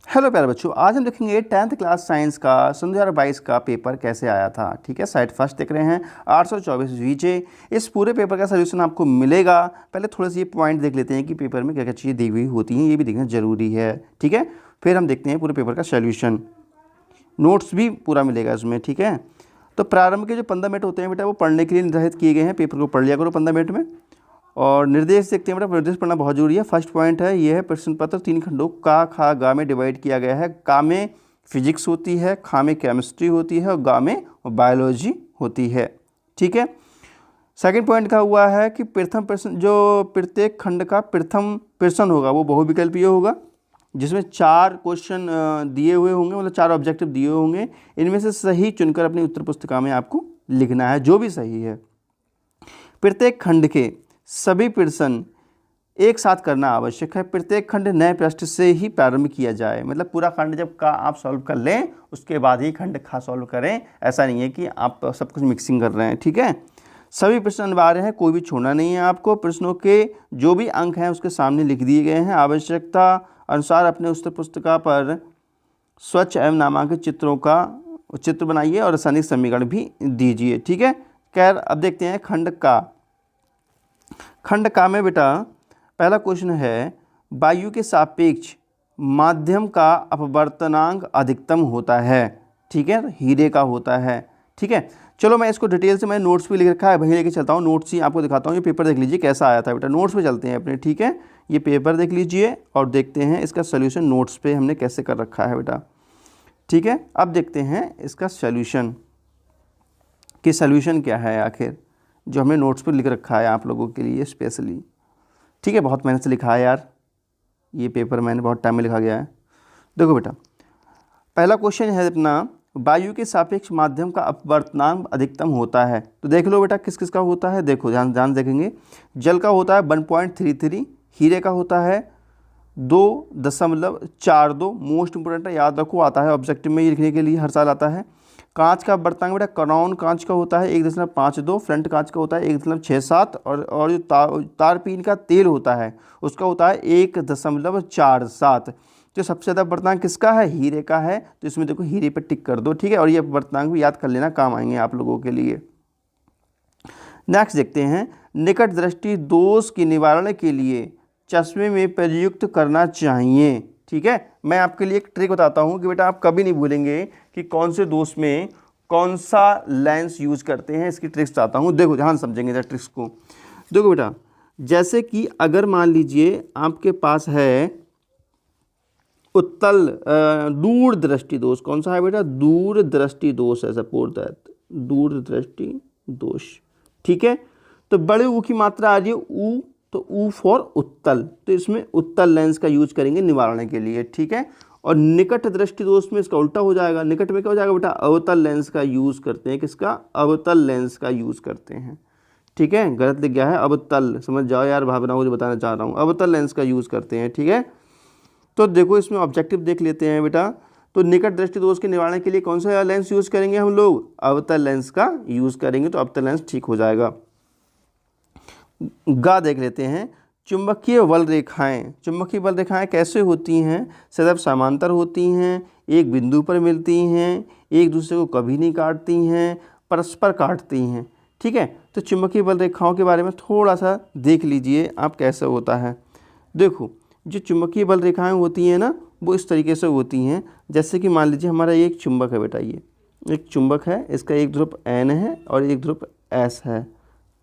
Hello प्यारे बच्चों, आज हम देखेंगे 10th क्लास साइंस का 2022 का पेपर कैसे आया था। ठीक है, साइड फर्स्ट देख रहे हैं 824 वीजे। इस पूरे पेपर का सलूशन आपको मिलेगा। पहले थोड़े से ये पॉइंट देख लेते हैं कि पेपर में क्या क्या चीज़ें दी हुई होती हैं, ये भी देखना जरूरी है। ठीक है, फिर हम देखते हैं पूरे पेपर का सॉल्यूशन, नोट्स भी पूरा मिलेगा इसमें। ठीक है, तो प्रारंभ के जो 15 मिनट होते हैं बेटा वो पढ़ने के लिए निर्धारित किए गए हैं। पेपर को पढ़ लिया करो 15 मिनट में। और निर्देश देखते हैं बेटा, निर्देश पढ़ना बहुत जरूरी है। फर्स्ट पॉइंट है ये है, प्रश्न पत्र 3 खंडों का खा गा में डिवाइड किया गया है। का में फिजिक्स होती है, खा में केमिस्ट्री होती है और गा में बायोलॉजी होती है। ठीक है, सेकंड पॉइंट का हुआ है कि प्रथम प्रश्न, जो प्रत्येक खंड का प्रथम प्रश्न होगा वो बहुविकल्पीय होगा, जिसमें 4 क्वेश्चन दिए हुए होंगे, मतलब 4 ऑब्जेक्टिव दिए हुए होंगे। इनमें से सही चुनकर अपनी उत्तर पुस्तिका में आपको लिखना है, जो भी सही है। प्रत्येक खंड के सभी प्रश्न एक साथ करना आवश्यक है। प्रत्येक खंड नए पृष्ठ से ही प्रारंभ किया जाए, मतलब पूरा खंड जब का आप सॉल्व कर लें उसके बाद ही खंड खा सॉल्व करें। ऐसा नहीं है कि आप सब कुछ मिक्सिंग कर रहे हैं। ठीक है, सभी प्रश्न अनिवार्य हैं, कोई भी छोड़ना नहीं है आपको। प्रश्नों के जो भी अंक हैं उसके सामने लिख दिए गए हैं। आवश्यकता अनुसार अपने उत्तर पुस्तिका पर स्वच्छ एवं नामांकित चित्रों का चित्र बनाइए और रासायनिक समीकरण भी दीजिए। ठीक है, खैर अब देखते हैं खंड का में बेटा पहला क्वेश्चन है, वायु के सापेक्ष माध्यम का अपवर्तनांक अधिकतम होता है। ठीक है, हीरे का होता है। ठीक है, चलो मैं इसको डिटेल से, मैं नोट्स पे लिख रखा है वहीं लेके चलता हूँ। नोट्स ही आपको दिखाता हूँ। ये पेपर देख लीजिए कैसा आया था बेटा। नोट्स पे चलते हैं अपने। ठीक है, ये पेपर देख लीजिए और देखते हैं इसका सोल्यूशन नोट्स पे हमने कैसे कर रखा है बेटा। ठीक है, अब देखते हैं इसका सोल्यूशन कि सोल्यूशन क्या है आखिर, जो हमने नोट्स पर लिख रखा है आप लोगों के लिए स्पेशली। ठीक है, बहुत मेहनत से लिखा है यार, ये पेपर मैंने बहुत टाइम में लिखा गया है। देखो बेटा, पहला क्वेश्चन है अपना, वायु के सापेक्ष माध्यम का अपवर्तनांक अधिकतम होता है। तो देख लो बेटा किस किस का होता है, देखो ध्यान देखेंगे। जल का होता है 1.33, हीरे का होता है 2.42। मोस्ट इंपोर्टेंट है, याद रखो, आता है ऑब्जेक्टिव में ये लिखने के लिए, हर साल आता है। कांच का बर्तन बेटा, क्राउन कांच का होता है 1.52, फ्रंट कांच का होता है 1.67 और जो तारपीन का तेल होता है उसका होता है 1.47। जो सबसे ज़्यादा बर्तन किसका है, हीरे का है। तो इसमें देखो हीरे पे टिक कर दो। ठीक है, और ये बर्तन भी याद कर लेना, काम आएंगे आप लोगों के लिए। नेक्स्ट देखते हैं, निकट दृष्टि दोष के निवारण के लिए चश्मे में प्रयुक्त करना चाहिए। ठीक है, मैं आपके लिए एक ट्रिक बताता हूँ कि बेटा आप कभी नहीं भूलेंगे कि कौन से दोष में कौन सा लेंस यूज करते हैं। इसकी ट्रिक्स बताता हूँ, देखो ध्यान समझेंगे जरा ट्रिक्स को। देखो बेटा, जैसे कि अगर मान लीजिए आपके पास है उत्तल दूर दृष्टि दोष। कौन सा है बेटा, दूर दृष्टि दोष है, सपोज दैट दूर दृष्टि दोष। ठीक है, तो बड़े ऊ की मात्रा आ रही है ऊ, तो ऊ फॉर उत्तल, तो इसमें उत्तल लेंस का यूज करेंगे निवारण के लिए। ठीक है, और निकट दृष्टि दोष में इसका उल्टा हो जाएगा। निकट में क्या हो जाएगा बेटा, अवतल लेंस का यूज करते हैं। किसका, अवतल लेंस का यूज करते हैं। ठीक है, गलत लिख गया है, अवतल, समझ जाओ यार, भावना मुझे बताना चाह रहा हूँ, अवतल लेंस का यूज करते हैं। ठीक है, तो देखो इसमें ऑब्जेक्टिव देख लेते हैं बेटा। तो निकट दृष्टि दोष के निवारण के लिए कौन सा लेंस यूज करेंगे हम लोग, अवतल लेंस का यूज करेंगे, तो अवतल लेंस ठीक हो जाएगा। गा देख लेते हैं, चुंबकीय बल रेखाएं। चुंबकीय बल रेखाएं कैसे होती हैं, सदैव समांतर होती हैं, एक बिंदु पर मिलती हैं, एक दूसरे को कभी नहीं काटती हैं, परस्पर काटती हैं। ठीक है, तो चुंबकीय बल रेखाओं के बारे में थोड़ा सा देख लीजिए आप कैसे होता है। देखो, जो चुंबकीय बल रेखाएं होती हैं ना, वो इस तरीके से होती हैं। जैसे कि मान लीजिए हमारा एक चुंबक है बेटा, ये एक चुंबक है, इसका एक ध्रुव N है और एक ध्रुव S है।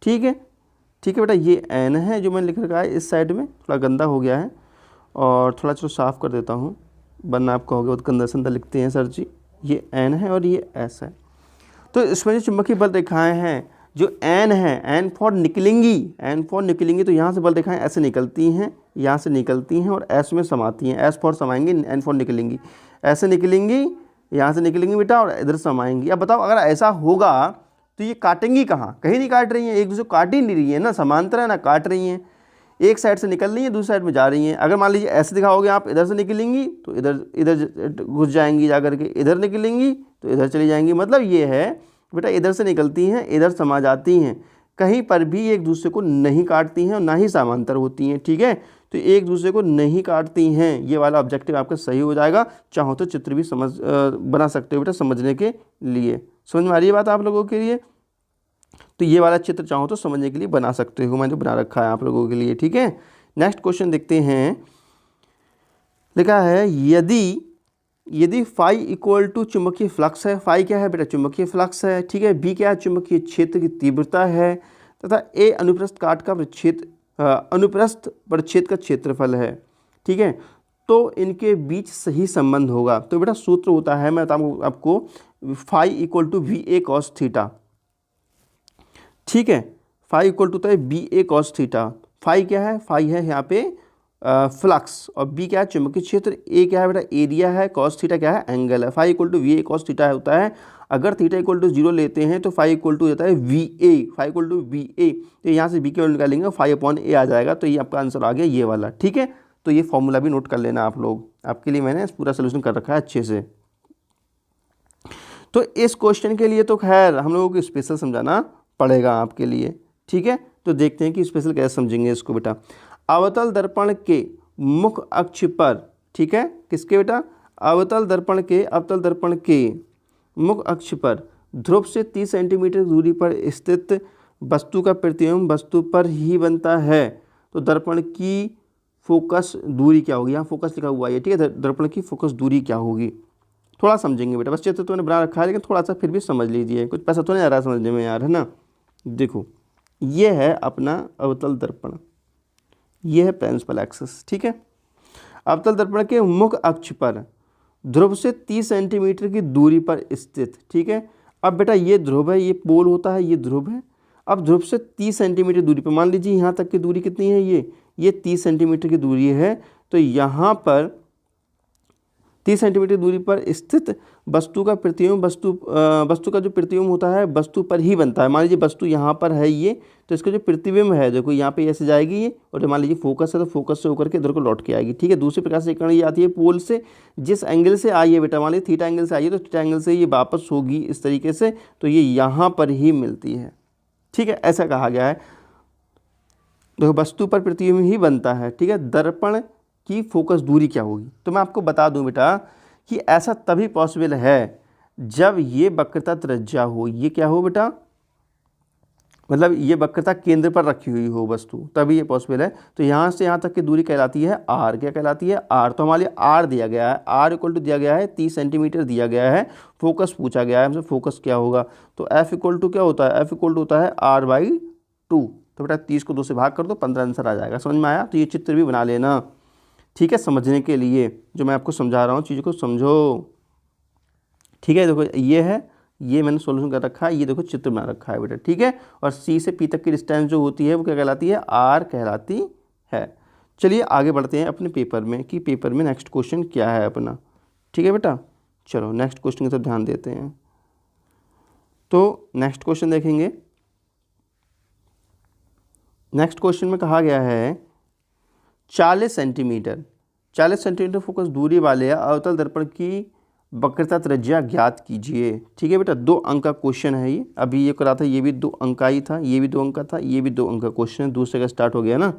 ठीक है, ठीक है बेटा, ये N है जो मैंने लिख रखा है इस साइड में, थोड़ा गंदा हो गया है और थोड़ा चलो साफ़ कर देता हूँ, वरना आप कहोगे बहुत गंदा संदा लिखते हैं सर जी। ये N है और ये S है। तो इसमें जो चुंबकीय बल रेखाएं हैं, जो N है, N फॉर निकलेंगी, तो यहाँ से बल रेखाएं ऐसे निकलती हैं, यहाँ से निकलती हैं और S में समाती हैं। S फॉर समाएंगी, N फॉर निकलेंगी, ऐसे निकलेंगी, यहाँ से निकलेंगी बेटा और इधर समाएंगी। अब बताओ अगर ऐसा होगा तो ये काटेंगी कहाँ, कहीं नहीं काट रही हैं, एक दूसरे को काट ही नहीं रही है ना, समांतर है ना, काट रही हैं। एक साइड से निकल रही हैं, दूसरी साइड में जा रही हैं। अगर मान लीजिए ऐसे दिखाओगे आप, इधर से निकलेंगी तो इधर घुस जाएंगी, जा करके इधर निकलेंगी तो इधर चली जाएंगी। मतलब ये है बेटा, इधर से निकलती हैं, इधर समा जाती हैं, कहीं पर भी एक दूसरे को नहीं काटती हैं और ना ही समांतर होती हैं। ठीक है, तो एक दूसरे को नहीं काटती हैं। ये वाला ऑब्जेक्टिव आपका सही हो जाएगा। चाहो तो चित्र भी बना सकते हो बेटा समझने के लिए। समझ में आ रही है बात आप लोगों के लिए? तो ये वाला चित्र चाहो तो समझने के लिए बना सकते हो, मैंने बना रखा है आप लोगों के लिए, ठीक है। नेक्स्ट क्वेश्चन देखते हैं। लिखा है यदि फाई इक्वल टू चुंबकीय फ्लक्स है, फाई क्या है बेटा? चुंबकीय फ्लक्स है, ठीक है। बी क्या है? चुंबकीय क्षेत्र की तीव्रता है, तथा ए अनुप्रस्थ काट का अनुप्रस्थ परिच्छेद का क्षेत्रफल है, ठीक है। तो इनके बीच सही संबंध होगा। तो बेटा सूत्र होता है, मैं बताऊँ आपको, phi equal to V A cos theta, ठीक है। फाई इक्वल टू होता है B A cos theta. Phi क्या है? फाई है यहाँ पे फ्लक्स, और बी क्या है? चुंबकीय क्षेत्र, ए क्या है बेटा? एरिया है, कॉस थीटा क्या है? एंगल है। Phi equal to V A cos theta होता है। अगर थीटा इक्वल टू 0 लेते हैं तो फाई इक्वल टू हो जाता है V A, phi equal to V A. तो यहाँ से बी के वैल्यू निकालेंगे, फाई अपॉन ए आ जाएगा। तो ये आपका आंसर आ गया ये वाला, ठीक है। तो ये फॉर्मूला भी नोट कर लेना आप लोग, आपके लिए मैंने पूरा सोल्यूशन कर रखा है अच्छे से। तो इस क्वेश्चन के लिए तो खैर हम लोगों को स्पेशल समझाना पड़ेगा आपके लिए, ठीक है। तो देखते हैं कि स्पेशल कैसे समझेंगे इसको बेटा। अवतल दर्पण के मुख्य अक्ष पर, ठीक है, किसके बेटा? अवतल दर्पण के मुख्य अक्ष पर ध्रुव से 30 सेंटीमीटर दूरी पर स्थित वस्तु का प्रतिबिंब वस्तु पर ही बनता है। तो दर्पण की फोकस दूरी क्या होगी? यहाँ फोकस लिखा हुआ है, ठीक है। दर्पण की फोकस दूरी क्या होगी? थोड़ा समझेंगे बेटा, बस चित्र तो मैंने बना रखा है, लेकिन थोड़ा सा फिर भी समझ लीजिए, कुछ पैसा तो नहीं आ रहा समझने में यार, है ना। देखो ये है अपना अवतल दर्पण, ये है प्रिंसिपल एक्सिस, ठीक है। अवतल दर्पण के मुख्य अक्ष पर ध्रुव से 30 सेंटीमीटर की दूरी पर स्थित, ठीक है। अब बेटा ये ध्रुव है, ये पोल होता है, ये ध्रुव है। अब ध्रुव से 30 सेंटीमीटर दूरी पर, मान लीजिए यहाँ तक की दूरी कितनी है? ये 30 सेंटीमीटर की दूरी है। तो यहाँ पर 30 सेंटीमीटर दूरी पर स्थित वस्तु का प्रतिबिंब वस्तु का जो प्रतिबिंब होता है वस्तु पर ही बनता है। मान लीजिए वस्तु यहाँ पर है ये, तो इसका जो प्रतिबिंब है देखो यहाँ पे ऐसे जाएगी ये, और मान लीजिए फोकस है तो फोकस से होकर के इधर को लौट के आएगी, ठीक है। दूसरे प्रकार से किरण ये आती है पोल से, जिस एंगल से आई है बेटा, मान लीजिए थीटा एंगल से आई है तो थीटा एंगल से ये वापस होगी इस तरीके से, तो ये यहाँ पर ही मिलती है, ठीक है। ऐसा कहा गया है। देखो वस्तु पर प्रतिबिंब ही बनता है, ठीक है। दर्पण की फोकस दूरी क्या होगी? तो मैं आपको बता दूं बेटा कि ऐसा तभी पॉसिबल है जब ये वक्रता त्रिज्या हो। ये क्या हो बेटा? मतलब ये वक्रता केंद्र पर रखी हुई हो वस्तु, तभी ये पॉसिबल है। तो यहाँ से यहाँ तक की दूरी कहलाती है आर। क्या कहलाती है? आर। तो हमारे लिए आर दिया गया है, आर इक्वल टू दिया गया है 30 सेंटीमीटर दिया गया है। फोकस पूछा गया है हमसे, फोकस क्या होगा? तो एफ इक्वल टू क्या होता है? एफ इक्वल टू होता है r/2। तो बेटा 30 को 2 से भाग कर दो, 15 आंसर आ जाएगा। समझ में आया? तो ये चित्र भी बना लेना, ठीक है, समझने के लिए जो मैं आपको समझा रहा हूँ, चीज़ों को समझो, ठीक है। देखो ये है, ये मैंने सॉल्यूशन कर रखा है, ये देखो चित्र बना रखा है बेटा, ठीक है। और सी से पी तक की डिस्टेंस जो होती है वो क्या कहलाती है? आर कहलाती है। चलिए आगे बढ़ते हैं अपने पेपर में कि पेपर में नेक्स्ट क्वेश्चन क्या है अपना, ठीक है बेटा। चलो नेक्स्ट क्वेश्चन की तरफ ध्यान देते हैं। तो नेक्स्ट क्वेश्चन देखेंगे। नेक्स्ट क्वेश्चन में कहा गया है 40 सेंटीमीटर फोकस दूरी वाले अवतल दर्पण की वक्रता त्रिज्या ज्ञात कीजिए, ठीक है बेटा। 2 अंक का क्वेश्चन है ये, अभी ये करा था, ये भी 2 अंक का ही था, ये भी 2 अंक का था, ये भी 2 अंक का क्वेश्चन है, दूसरे का स्टार्ट हो गया ना।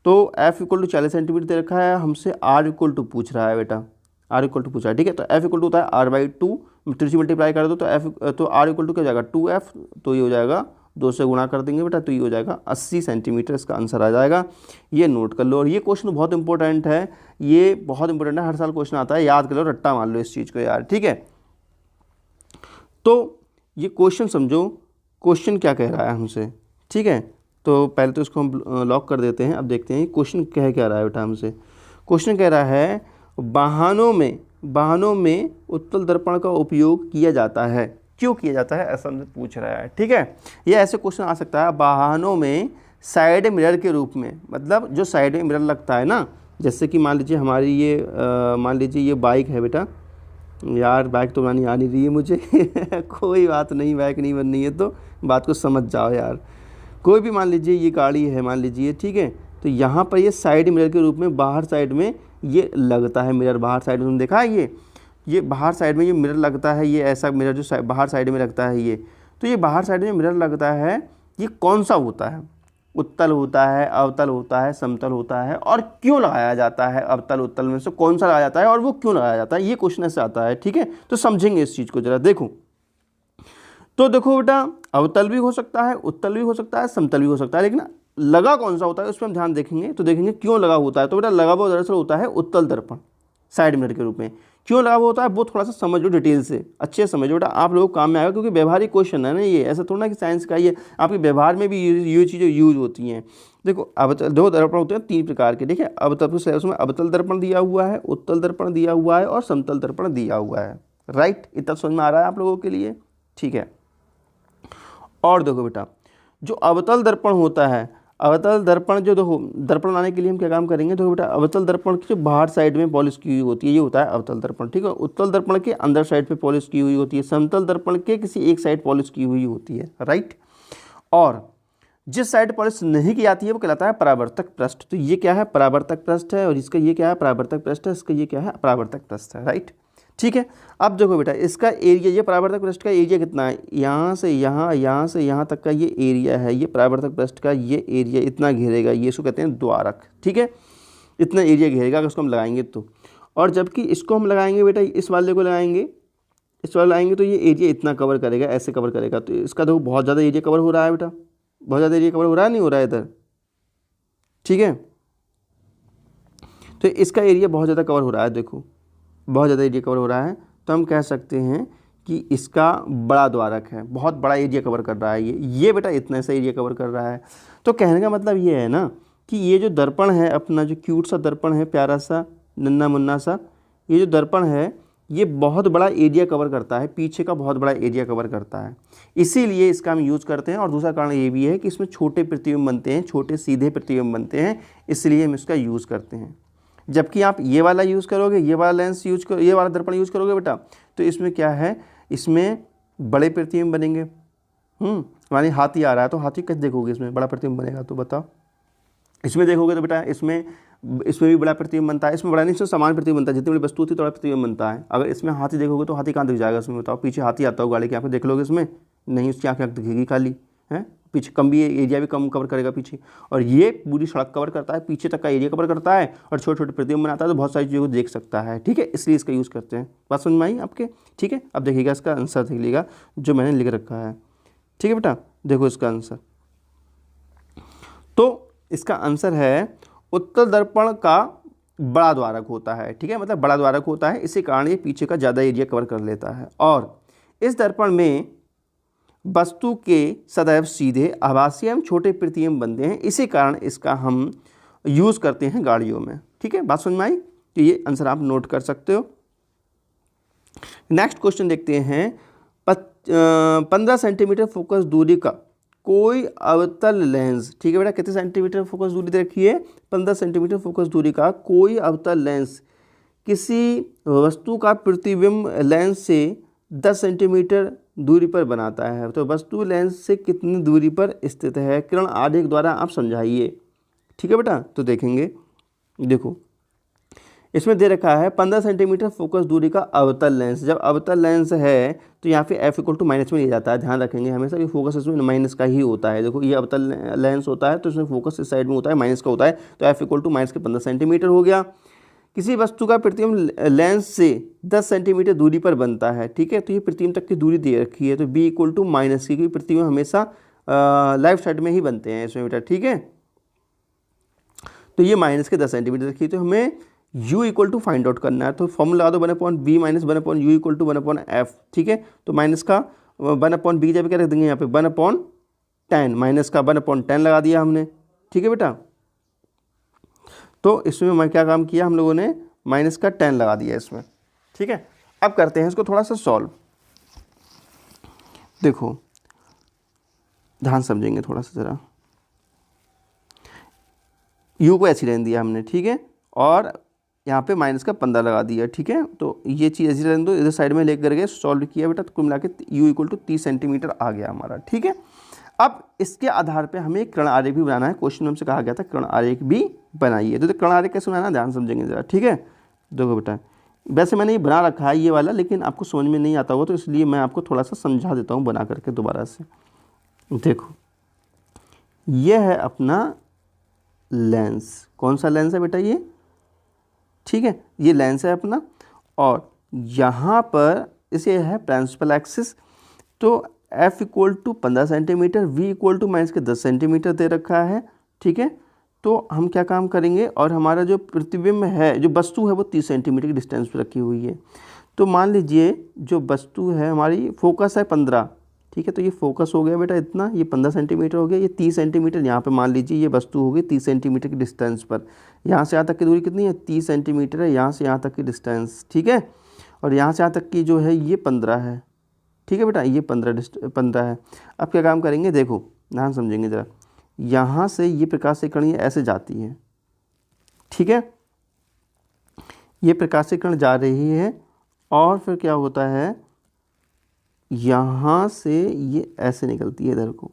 तो एफ इक्वल टू 40 सेंटीमीटर दे रखा है, हमसे आर इक्वल टू पूछ रहा है बेटा, आर इक्वल टू पूछा है, ठीक है। तो एफ इक्वल टू होता है r/2, 3 से मल्टीप्लाई कर दो तो आर इक्वल टू क्या हो जाएगा? 2f। तो ये हो जाएगा 2 से गुणा कर देंगे बेटा, तो ये हो जाएगा 80 सेंटीमीटर, इसका आंसर आ जाएगा। ये नोट कर लो। और ये क्वेश्चन बहुत इंपॉर्टेंट है, ये बहुत इंपॉर्टेंट है, हर साल क्वेश्चन आता है, याद कर लो, रट्टा मान लो इस चीज़ को यार, ठीक है। तो ये क्वेश्चन समझो, क्वेश्चन क्या कह रहा है हमसे, ठीक है। तो पहले तो इसको हम लॉक कर देते हैं। अब देखते हैं क्वेश्चन कह रहा है बेटा हमसे। क्वेश्चन कह रहा है वाहनों में उत्तल दर्पण का उपयोग किया जाता है, क्यों किया जाता है, ऐसा हमसे पूछ रहा है, ठीक है। ये ऐसे क्वेश्चन आ सकता है वाहनों में साइड मिरर के रूप में, मतलब जो साइड में मिरर लगता है ना, जैसे कि मान लीजिए हमारी ये मान लीजिए ये बाइक है बेटा, यार बाइक तो बनानी आ नहीं रही है मुझे कोई बात नहीं, बाइक नहीं बननी है तो बात को समझ जाओ यार। कोई भी मान लीजिए ये गाड़ी है मान लीजिए, ठीक है। तो यहाँ पर ये साइड मिरर के रूप में बाहर साइड में ये लगता है मिरर, बाहर साइड में तुमने देखा है ये बाहर साइड में ये मिरर लगता है, ये ऐसा मिरर जो बाहर साइड में लगता है ये। तो ये बाहर साइड में मिरर लगता है, ये कौन सा होता है? उत्तल होता है, अवतल होता है, समतल होता है, और क्यों लगाया जाता है, अवतल उत्तल में से कौन सा लगाया जाता है और वो क्यों लगाया जाता है, ये क्वेश्चन ऐसे आता है। ठीक है, तो समझेंगे इस चीज़ को जरा। देखो तो देखो बेटा, अवतल भी हो सकता है, उत्तल भी हो सकता है, समतल भी हो सकता है, लेकिन लगा कौन सा होता है उस पर हम ध्यान देखेंगे। तो देखेंगे क्यों लगा होता है। तो बेटा लगा हुआ दरअसल होता है उत्तल दर्पण, साइड मिरर के रूप में। क्यों लगा हुआ होता है वो थोड़ा सा समझ लो डिटेल से, अच्छे से समझो बेटा, आप लोगों को काम में आएगा, क्योंकि व्यवहारिक क्वेश्चन है ना ये, ऐसा थोड़ा ना कि साइंस का, ये आपके व्यवहार में भी ये चीज़ें यूज होती हैं। देखो अवतल, दो दर्पण होते हैं 3 प्रकार के। देखिए अवतल को सिलेबस में अवतल दर्पण दिया हुआ है, उत्तल दर्पण दिया हुआ है और समतल दर्पण दिया हुआ है। राइट, इतना समझ में आ रहा है आप लोगों के लिए? ठीक है। और देखो बेटा, जो अवतल दर्पण होता है, अवतल दर्पण जो देखो, दर्पण लाने के लिए हम क्या काम करेंगे। देखो बेटा, अवतल दर्पण की जो बाहर साइड में पॉलिश की हुई होती है ये होता है अवतल दर्पण। ठीक है, उत्तल दर्पण के अंदर साइड पे पॉलिश की हुई होती है, समतल दर्पण के किसी एक साइड पॉलिश की हुई होती है। राइट, और जिस साइड पॉलिश नहीं की जाती है वो कहलाता है परावर्तक पृष्ठ। तो ये क्या है, परावर्तक पृष्ठ है, और इसका ये क्या है, परावर्तक पृष्ठ है, इसका ये क्या है, परावर्तक पृष्ठ है। राइट, ठीक है। अब देखो बेटा, इसका एरिया, ये परावर्तक पृष्ठ का एरिया कितना है, यहाँ से यहाँ, यहाँ से यहाँ तक का ये एरिया है, ये परावर्तक पृष्ठ का ये एरिया इतना घेरेगा, ये इसको कहते हैं द्वारक। ठीक है, इतना एरिया घेरेगा अगर इसको हम लगाएंगे तो। और जबकि इसको हम लगाएंगे बेटा, इस वाले को लगाएंगे, इस वाले लगाएंगे तो ये एरिया इतना कवर करेगा, ऐसे कवर करेगा। तो इसका देखो बहुत ज़्यादा एरिया कवर हो रहा है बेटा, बहुत ज़्यादा एरिया कवर हो रहा है, नहीं हो रहा है इधर। ठीक है, तो इसका एरिया बहुत ज़्यादा कवर हो रहा है, देखो बहुत ज़्यादा एरिया कवर हो रहा है। तो हम कह सकते हैं कि इसका बड़ा द्वारक है, बहुत बड़ा एरिया कवर कर रहा है ये बेटा इतना सा एरिया कवर कर रहा है। तो कहने का मतलब ये है ना कि ये जो दर्पण है अपना, जो क्यूट सा दर्पण है, प्यारा सा नन्ना मुन्ना सा, ये जो दर्पण है ये बहुत बड़ा एरिया कवर करता है, पीछे का बहुत बड़ा एरिया कवर करता है, इसीलिए इसका हम यूज़ करते हैं। और दूसरा कारण ये भी है कि इसमें छोटे प्रतिबिंब बनते हैं, छोटे सीधे प्रतिबिंब बनते हैं, इसलिए हम इसका यूज़ करते हैं। जबकि आप ये वाला यूज़ करोगे, ये वाला लेंस यूज करो, ये वाला दर्पण यूज़ करोगे बेटा, तो इसमें क्या है, इसमें बड़े प्रतिबिंब बनेंगे। मानिए हाथी आ रहा है तो हाथी कैसे देखोगे, इसमें बड़ा प्रतिबिंब बनेगा, तो बताओ। इसमें देखोगे तो बेटा इसमें भी बड़ा प्रतिबिंब बनता है, इसमें बड़ा नहीं, इसमें समान प्रतिबिंब बनता है, जितनी बड़ी वस्तु होती है थोड़ा प्रतिबिंब बनता है। अगर इसमें हाथी देखोगे तो हाथी कहाँ दिख जाएगा इसमें, बताओ। पीछे हाथी आता हो गाड़ी की आंखें देख लोगे इसमें, नहीं, उसकी आंखें दिखेगी खाली है, पीछे कम भी एरिया भी कम कवर करेगा पीछे। और ये पूरी सड़क कवर करता है, पीछे तक का एरिया कवर करता है, और छोटे छोटे प्रतिबिंब बनाता है, तो बहुत सारी चीज़ों को देख सकता है। ठीक है, इसलिए इसका यूज़ करते हैं। बात समझ में आई आपके? ठीक है, अब देखिएगा इसका आंसर देख लीजिएगा जो मैंने लिख रखा है। ठीक है बेटा, देखो इसका आंसर, तो इसका आंसर है उत्तल दर्पण का बड़ा द्वारक होता है। ठीक है, मतलब बड़ा द्वारक होता है, इसी कारण ये पीछे का ज़्यादा एरिया कवर कर लेता है। और इस दर्पण में वस्तु के सदैव सीधे आभासी एवं छोटे प्रतिबिंब बनते हैं, इसी कारण इसका हम यूज़ करते हैं गाड़ियों में। ठीक है, बात समझ में आई? तो ये आंसर आप नोट कर सकते हो। नेक्स्ट क्वेश्चन देखते हैं। 15 सेंटीमीटर फोकस दूरी का कोई अवतल लेंस, ठीक है बेटा, कितने सेंटीमीटर फोकस दूरी दे रखी है, 15 सेंटीमीटर फोकस दूरी का कोई अवतल लेंस किसी वस्तु का प्रतिबिंब लेंस से 10 सेंटीमीटर दूरी पर बनाता है। तो वस्तु लेंस से कितनी दूरी पर स्थित है, किरण आरेख द्वारा आप समझाइए। ठीक है बेटा, तो देखेंगे, देखो इसमें दे रखा है 15 सेंटीमीटर फोकस दूरी का अवतल लेंस। जब अवतल लेंस है तो यहाँ पे F = माइनस में लिया जाता है, ध्यान रखेंगे हमेशा कि फोकस इसमें माइनस का ही होता है। देखो ये अवतल लेंस होता है तो इसमें फोकस इस साइड में होता है, माइनस का होता है, तो F = माइनस के 15 सेंटीमीटर हो गया। किसी वस्तु का प्रतिबिंब लेंस से 10 सेंटीमीटर दूरी पर बनता है। ठीक है, तो ये प्रतिबिंब तक की दूरी दे रखी है, तो B = माइनस की, क्योंकि प्रतिबिंब हमेशा लेफ्ट साइड में ही बनते हैं इसमें बेटा। ठीक है, तो ये माइनस के 10 सेंटीमीटर रखी है, तो हमें U = फाइंड आउट करना है। तो फॉर्मूला लगा दो 1/b - 1/u = 1/f। ठीक है, तो माइनस का 1/b जब क्या रख देंगे यहाँ पे 1/10, माइनस का 1/10 लगा दिया हमने। ठीक है बेटा, तो इसमें मैं क्या काम किया, हम लोगों ने माइनस का 10 लगा दिया इसमें। ठीक है, अब करते हैं इसको थोड़ा सा सॉल्व। देखो ध्यान समझेंगे थोड़ा सा ज़रा, U को ऐसे रहने दिया हमने। ठीक है, और यहाँ पे माइनस का 15 लगा दिया। ठीक है, तो ये चीज़ ऐसी रहने दो, इधर साइड में लेकर गए सॉल्व किया बेटा, तो कुल मिला के U = 30 सेंटीमीटर आ गया हमारा। ठीक है, अब इसके आधार पे हमें किरण आरेख भी बनाना है। क्वेश्चन में हमसे कहा गया था किरण आरेख भी बनाइए, तो किरण आरेख कैसे बनाना, ध्यान समझेंगे ज़रा। ठीक है, देखो बेटा, वैसे मैंने ये बना रखा है ये वाला, लेकिन आपको समझ में नहीं आता होगा, तो इसलिए मैं आपको थोड़ा सा समझा देता हूँ बना करके दोबारा से। देखो ये है अपना लेंस। कौन सा लेंस है बेटा ये? ठीक है, ये लेंस है अपना, और यहाँ पर इसे है प्रिंसिपल एक्सिस। तो F equal to 15 centimetre, V equal to minus के 10 सेंटीमीटर दे रखा है। ठीक है, तो हम क्या काम करेंगे, और हमारा जो प्रतिबिंब है, जो वस्तु है, वो 30 सेंटीमीटर की डिस्टेंस पे रखी हुई है। तो मान लीजिए जो वस्तु है हमारी, फोकस है 15। ठीक है, तो ये फोकस हो गया बेटा इतना, ये 15 सेंटीमीटर हो गया, ये 30 सेंटीमीटर यहाँ पे मान लीजिए ये वस्तु होगी 30 सेंटीमीटर की डिस्टेंस पर। यहाँ से यहाँ तक की दूरी कितनी है? 30 सेंटीमीटर है, यहाँ से यहाँ तक की डिस्टेंस। ठीक है, और यहाँ से यहाँ तक की जो है ये 15 है। ठीक है बेटा, ये 15 है। अब क्या काम करेंगे, देखो ध्यान समझेंगे ज़रा। यहाँ से ये प्रकाश से किरण ऐसे जाती है। ठीक है, ये प्रकाश से किरण जा रही है, और फिर क्या होता है, यहाँ से ये ऐसे निकलती है इधर को।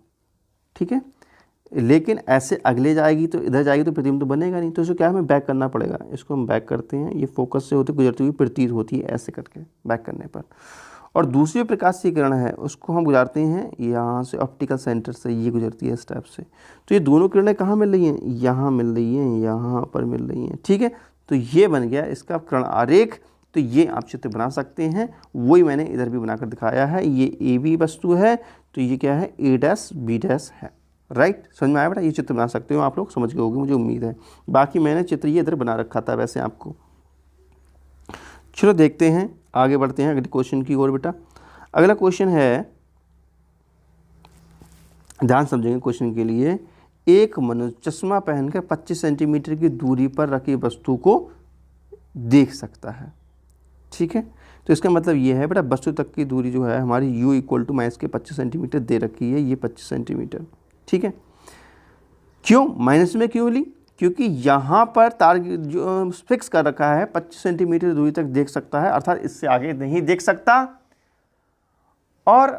ठीक है, लेकिन ऐसे अगले जाएगी तो इधर जाएगी तो प्रतिबिंब तो बनेगा नहीं, तो इसको क्या हमें बैक करना पड़ेगा। इसको हम बैक करते हैं, ये फोकस से होते गुजरती हुई प्रतीत होती है ऐसे करके बैक करने पर। और दूसरी प्रकाश की किरण है उसको हम गुजारते हैं यहाँ से, ऑप्टिकल सेंटर से ये गुजरती है इस टाइप से। तो ये दोनों किरणें कहाँ मिल रही हैं? यहाँ मिल रही हैं, यहाँ पर मिल रही हैं। ठीक है, तो ये बन गया इसका किरण आरेख। तो ये आप चित्र बना सकते हैं, वही मैंने इधर भी बनाकर दिखाया है। ये ए बी वस्तु है, तो ये क्या है? ए डैश बी डैश है। राइट, समझ में आया बेटा? ये चित्र बना सकते हो, आप लोग समझ गए होंगे मुझे उम्मीद है। बाकी मैंने चित्र ये इधर बना रखा था वैसे आपको। चलो देखते हैं, आगे बढ़ते हैं अगले क्वेश्चन की ओर बेटा। अगला क्वेश्चन है, ध्यान समझेंगे क्वेश्चन के लिए। एक मनुष्य चश्मा पहनकर 25 सेंटीमीटर की दूरी पर रखी वस्तु को देख सकता है। ठीक है, तो इसका मतलब ये है बेटा, वस्तु तक की दूरी जो है हमारी u इक्वल टू माइनस के 25 सेंटीमीटर दे रखी है, ये 25 सेंटीमीटर। ठीक है, क्यों माइनस में क्यों ली? क्योंकि यहाँ पर तार जो फिक्स कर रखा है 25 सेंटीमीटर दूरी तक देख सकता है, अर्थात इससे आगे नहीं देख सकता। और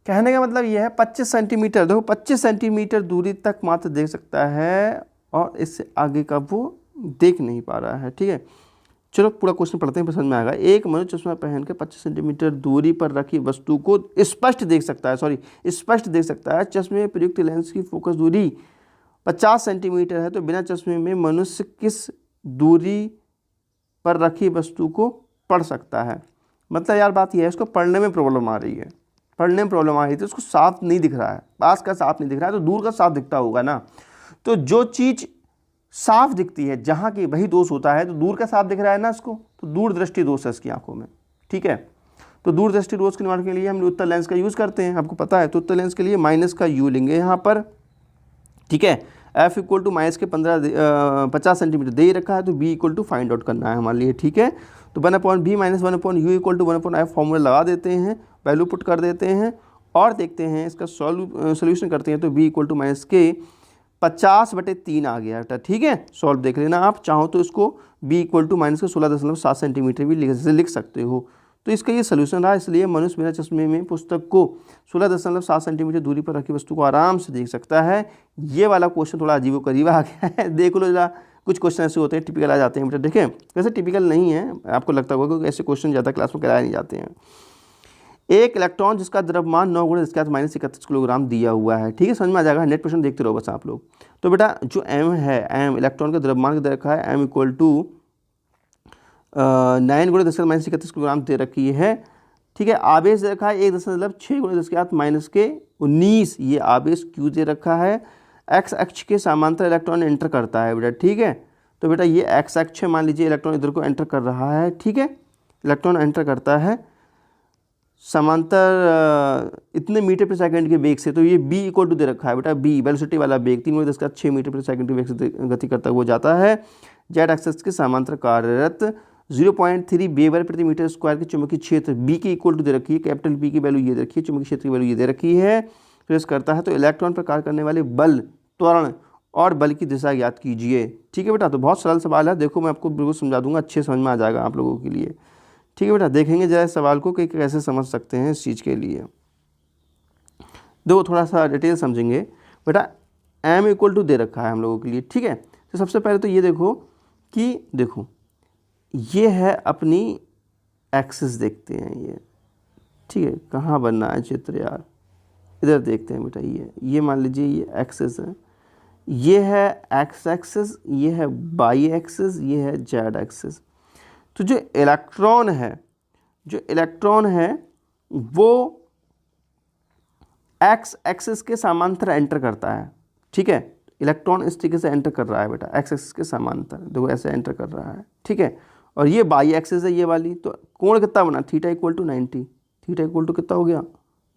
कहने का मतलब यह है 25 सेंटीमीटर, देखो 25 सेंटीमीटर दूरी तक मात्र देख सकता है, और इससे आगे का वो देख नहीं पा रहा है। ठीक है, चलो पूरा क्वेश्चन पढ़ते हैं, पसंद में आएगा। एक मनुष्य चश्मा पहनकर 25 सेंटीमीटर दूरी पर रखी वस्तु को स्पष्ट देख सकता है, स्पष्ट देख सकता है। चश्मे में प्रयुक्त लेंस की फोकस दूरी 50 सेंटीमीटर है, तो बिना चश्मे में मनुष्य किस दूरी पर रखी वस्तु को पढ़ सकता है? मतलब यार बात यह है, इसको पढ़ने में प्रॉब्लम आ रही है, पढ़ने में प्रॉब्लम आ रही थी, उसको साफ नहीं दिख रहा है, पास का साफ नहीं दिख रहा है, तो दूर का साफ दिखता होगा ना। तो जो चीज़ साफ दिखती है जहाँ की वही दोष होता है, तो दूर का साफ दिख रहा है ना इसको, तो दूर दृष्टि दोष है इसकी आंखों में। ठीक है, तो दूर दृष्टि दोष के निवारण के लिए हम उत्तल लेंस का यूज़ करते हैं, आपको पता है। तो उत्तल लेंस के लिए माइनस का यू लेंगे यहाँ पर। ठीक है, F इक्वल टू माइनस के 50 सेंटीमीटर दे ही रखा है, तो B equal to find out करना है हमारे लिए। ठीक है, तो 1/b minus 1/u equal to 1/f formula लगा देते हैं, वैल्यू पुट कर देते हैं, और देखते हैं इसका सोल्यूशन करते हैं। तो B इक्वल टू माइनस के 50/3 आ गया बेटा। ठीक है, सॉल्व देख लेना आप, चाहो तो इसको B इक्वल टू माइनस के 16.7 सेंटीमीटर भी लिख सकते हो। तो इसका ये सोल्यूशन रहा। इसलिए मनुष्य बिना चश्मे में पुस्तक को 16.7 सेंटीमीटर दूरी पर रखी वस्तु को आराम से देख सकता है। ये वाला क्वेश्चन थोड़ा अजीब करीब आ गया है, देख लो जरा। कुछ क्वेश्चन ऐसे होते हैं टिपिकल आ जाते हैं बेटा। देखें, वैसे टिपिकल नहीं है, आपको लगता होगा क्योंकि ऐसे क्वेश्चन ज़्यादा क्लास में कराए नहीं जाते हैं। एक इलेक्ट्रॉन जिसका द्रव्यमान 9 × 10⁻31 किलोग्राम दिया हुआ है। ठीक है, समझ में आ जाएगा, 100% देखते रहो बस आप लोग। तो बेटा जो m है, m इलेक्ट्रॉन का द्रव्यमान दे रखा है, m इक्वल टू 9 × 10⁻31 किलोग्राम दे रखी है। ठीक है, आवेश दे रखा है 1.6 × 10⁻19, ये आवेश q दे रखा है। x अक्ष के समांतर इलेक्ट्रॉन एंटर करता है बेटा। ठीक है, तो बेटा ये x अक्ष है, मान लीजिए इलेक्ट्रॉन इधर को एंटर कर रहा है। ठीक है, इलेक्ट्रॉन एंटर करता है समांतर इतने मीटर पर सेकंड के वेग से, तो ये b इक्वल टू दे रखा है बेटा, b वेलोसिटी वाला वेग 3 × 10⁻6 मीटर पर सेकंड के वेग से गति करता हुआ जाता है। जेड एक्सिस के समांतर कार्यरत 0.3 वेबर प्रति मीटर स्क्वायर के चुंबकीय क्षेत्र b के इक्वल टू दे रखी है, कैपिटल B की वैल्यू ये दे रखी है, चुंबकीय क्षेत्र की वैल्यू ये दे रखी है। प्रेस करता है तो इलेक्ट्रॉन पर कार्य करने वाले बल, त्वरण और बल की दिशा ज्ञात कीजिए। ठीक है बेटा, तो बहुत सरल सवाल है, देखो मैं आपको बिल्कुल समझा दूंगा, अच्छे समझ में आ जाएगा आप लोगों के लिए। ठीक है बेटा, देखेंगे जरा सवाल को कि कैसे समझ सकते हैं इस चीज़ के लिए। देखो थोड़ा सा डिटेल समझेंगे बेटा। m इक्वल टू दे रखा है हम लोगों के लिए। ठीक है, तो सबसे पहले तो ये देखो कि देखो ये है अपनी एक्सिस, देखते हैं ये। ठीक है, कहाँ बनना है चित्र यार, इधर देखते हैं बेटा, ये मान लीजिए ये एक्सिस है, ये है एक्स एक्सिस, ये है वाई एक्सिस, ये है जेड एक्सिस। तो जो इलेक्ट्रॉन है वो एक्स एक्सिस के समांतर एंटर करता है, ठीक है। इलेक्ट्रॉन इस तरीके से एंटर कर रहा है बेटा, एक्स एक्सिस के समांतर, देखो ऐसे एंटर कर रहा है, ठीक है। और ये वाई एक्सिस है ये वाली, तो कोण कितना बना, theta equal to 90, theta equal to कितना हो गया,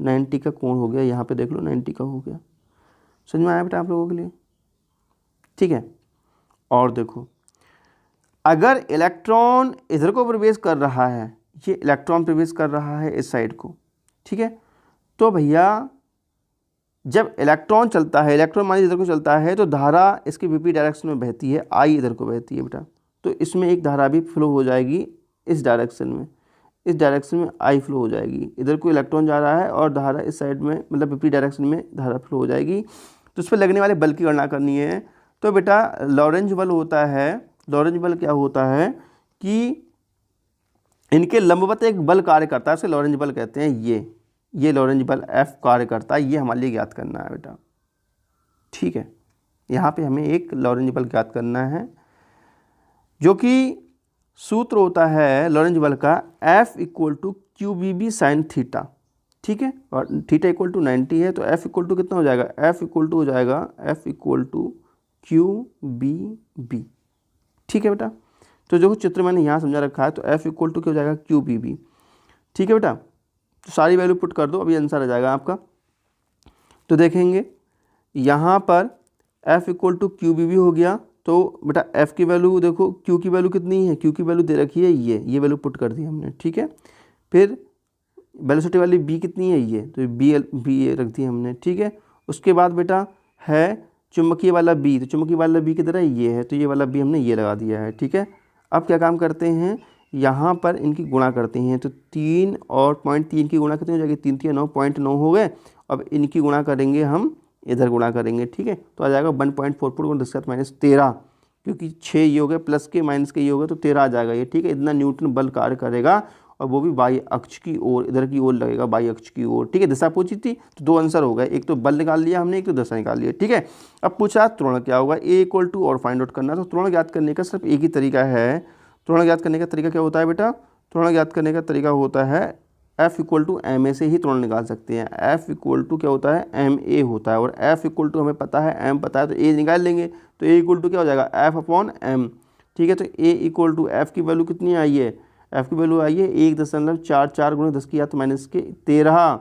90 का कोण हो गया, यहाँ पे देख लो 90 का हो गया। समझ में आया बेटा आप लोगों के लिए, ठीक है। और देखो अगर इलेक्ट्रॉन इधर को प्रवेश कर रहा है, ये इलेक्ट्रॉन प्रवेश कर रहा है इस साइड को, ठीक है, तो भैया जब इलेक्ट्रॉन चलता है, इलेक्ट्रॉन मान लीजिए इधर को चलता है, तो धारा इसके विपरीत डायरेक्शन में बहती है, आई इधर को बहती है बेटा, तो इसमें एक धारा भी फ्लो हो जाएगी इस डायरेक्शन में, इस डायरेक्शन में आई फ्लो हो जाएगी। इधर को इलेक्ट्रॉन जा रहा है और धारा इस साइड में, मतलब विपरीत डायरेक्शन में धारा फ्लो हो जाएगी। तो उस पर लगने वाले बल की गणना करनी है। तो बेटा लॉरेंज बल होता है, लॉरेंज बल क्या होता है कि इनके लंबवत एक बल कार्य करता है, उसे लॉरेंज बल कहते हैं। ये लॉरेंज बल F कार्य करता है, ये हमारे लिए ज्ञात करना है बेटा, ठीक है। यहाँ पे हमें एक लॉरेंज बल ज्ञात करना है, जो कि सूत्र होता है लॉरेंज बल का F equal to Q B B sine theta, ठीक है। और थीटा इक्वल टू 90 है, तो F इक्वल टू कितना हो जाएगा, F इक्वल टू हो जाएगा F equal to Q B B, ठीक है बेटा। तो जो चित्र मैंने यहाँ समझा रखा है, तो F इक्वल टू क्या हो जाएगा, क्यू बी बी, ठीक है बेटा। तो सारी वैल्यू पुट कर दो, अभी आंसर आ जाएगा आपका। तो देखेंगे यहाँ पर F equal to Q B B हो गया, तो बेटा F की वैल्यू देखो, Q की वैल्यू कितनी है, Q की वैल्यू दे रखी है ये वैल्यू पुट कर दी हमने, ठीक है। फिर वेलोसिटी वाली B कितनी है, ये तो बी रख दी हमने, ठीक है। उसके बाद बेटा है चुंबकीय वाला B, तो चुंबकीय वाला B किधर है, ये है, तो ये वाला B हमने ये लगा दिया है, ठीक है। अब क्या काम करते हैं, यहाँ पर इनकी गुणा करते हैं, तो 3 और 0.3 की गुणा कितनी हो जाएगी, 3 3 9, 0.9 हो गए। अब इनकी गुणा करेंगे हम, इधर गुणा करेंगे, ठीक है। तो आ जाएगा 1.44 × 10⁻13, क्योंकि 6 ये हो गए, प्लस के माइनस के ये हो गए, तो 13 आ जाएगा ये, ठीक है। इतना न्यूटन बल कार्य करेगा, और वो भी बाई अक्ष की ओर, इधर की ओर लगेगा, बाई अक्ष की ओर, ठीक है। दिशा पूछी थी, तो 2 आंसर हो गए, एक तो बल निकाल लिया हमने, एक तो दिशा निकाल लिया, ठीक है। अब पूछा त्वरण क्या होगा, A इक्वल टू और फाइंड आउट करना। तो त्वरण ज्ञात करने का सिर्फ एक ही तरीका है। त्वरण ज्ञात करने का तरीका क्या होता है बेटा, त्वरण ज्ञात करने का तरीका होता है F equal to M A से ही त्वरण निकाल सकते हैं। F इक्वल टू क्या होता है, एम ए होता है, और F इक्वल टू हमें पता है, m पता है, तो A निकाल लेंगे। तो A इक्वल टू क्या हो जाएगा, F/m, ठीक है। तो A इक्वल टू F की वैल्यू कितनी आई है, F की वैल्यू आई है 1.44 × 10⁻13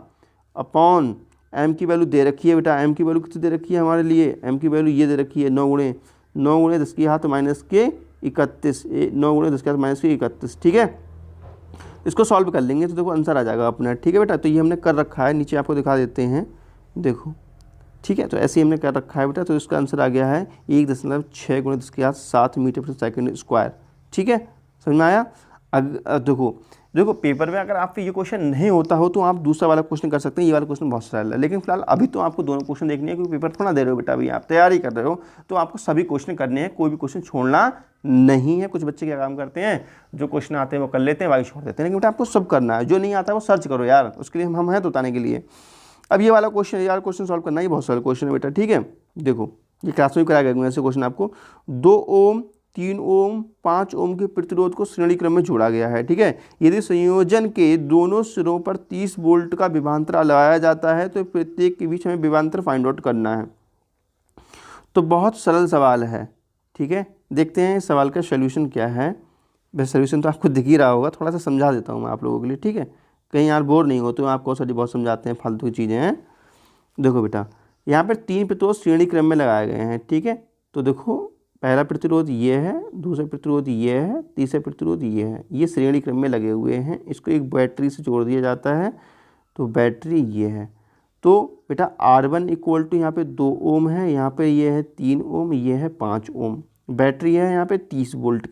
अपॉन m की वैल्यू दे रखी है बेटा। m की वैल्यू कितनी दे रखी है हमारे लिए, m की वैल्यू ये दे रखी है 9 × 10⁻31, 9 × 10⁻31, ठीक है। इसको सॉल्व कर लेंगे तो देखो आंसर आ जाएगा अपना, ठीक है बेटा। तो ये हमने कर रखा है, नीचे आपको दिखा देते हैं, देखो, ठीक है। तो ऐसे ही हमने कर रखा है बेटा। तो इसका आंसर आ गया है 1.6 × 10⁻7 मीटर/सेकंड², ठीक है। समझ में आया। देखो पेपर में अगर आपको ये क्वेश्चन नहीं होता हो तो आप दूसरा वाला क्वेश्चन कर सकते हैं, ये वाला क्वेश्चन बहुत सरल है। लेकिन फिलहाल अभी तो आपको दोनों क्वेश्चन देखने हैं, क्योंकि पेपर थोड़ा दे रहे हो बेटा, अभी आप तैयारी कर रहे हो, तो आपको सभी क्वेश्चन करने हैं, कोई भी क्वेश्चन छोड़ना नहीं है। कुछ बच्चे क्या काम करते हैं, जो क्वेश्चन आते हैं वो कर लेते हैं, बाकी छोड़ देते हैं, लेकिन बेटा आपको सब करना है। जो नहीं आता है वो सर्च करो यार, उसके लिए हम हैं तो बताने के लिए। अब ये वाला क्वेश्चन यार, क्वेश्चन सॉल्व करना ही बहुत सरल क्वेश्चन है बेटा, ठीक है। देखो ये क्लास में भी कराया गया ऐसे क्वेश्चन आपको। 2 ओम, 3 ओम, 5 ओम के प्रतिरोध को श्रेणी क्रम में जोड़ा गया है, ठीक है। यदि संयोजन के दोनों सिरों पर 30 वोल्ट का विभवांतर लगाया जाता है, तो प्रत्येक के बीच हमें विभवांतर फाइंड आउट करना है। तो बहुत सरल सवाल है, ठीक है। देखते हैं इस सवाल का सोल्यूशन क्या है। वैसे सोल्यूशन तो आपको दिख ही रहा होगा, थोड़ा सा समझा देता हूँ मैं आप लोगों के लिए, ठीक है। कहीं यार बोर नहीं हो, तो आपको सभी बहुत समझाते हैं, फालतू की चीज़ें हैं। देखो बेटा यहाँ पर 3 प्रतिरोध श्रेणी क्रम में लगाए गए हैं, ठीक है। तो देखो पहला प्रतिरोध ये है, दूसरा प्रतिरोध ये है, तीसरा प्रतिरोध ये है, ये श्रेणी क्रम में लगे हुए हैं। इसको एक बैटरी से जोड़ दिया जाता है, तो बैटरी ये है। तो बेटा R1 इक्वल टू यहाँ पे 2 ओम है, यहाँ पे ये है 3 ओम, ये है 5 ओम। बैटरी है यहाँ पे 30 वोल्ट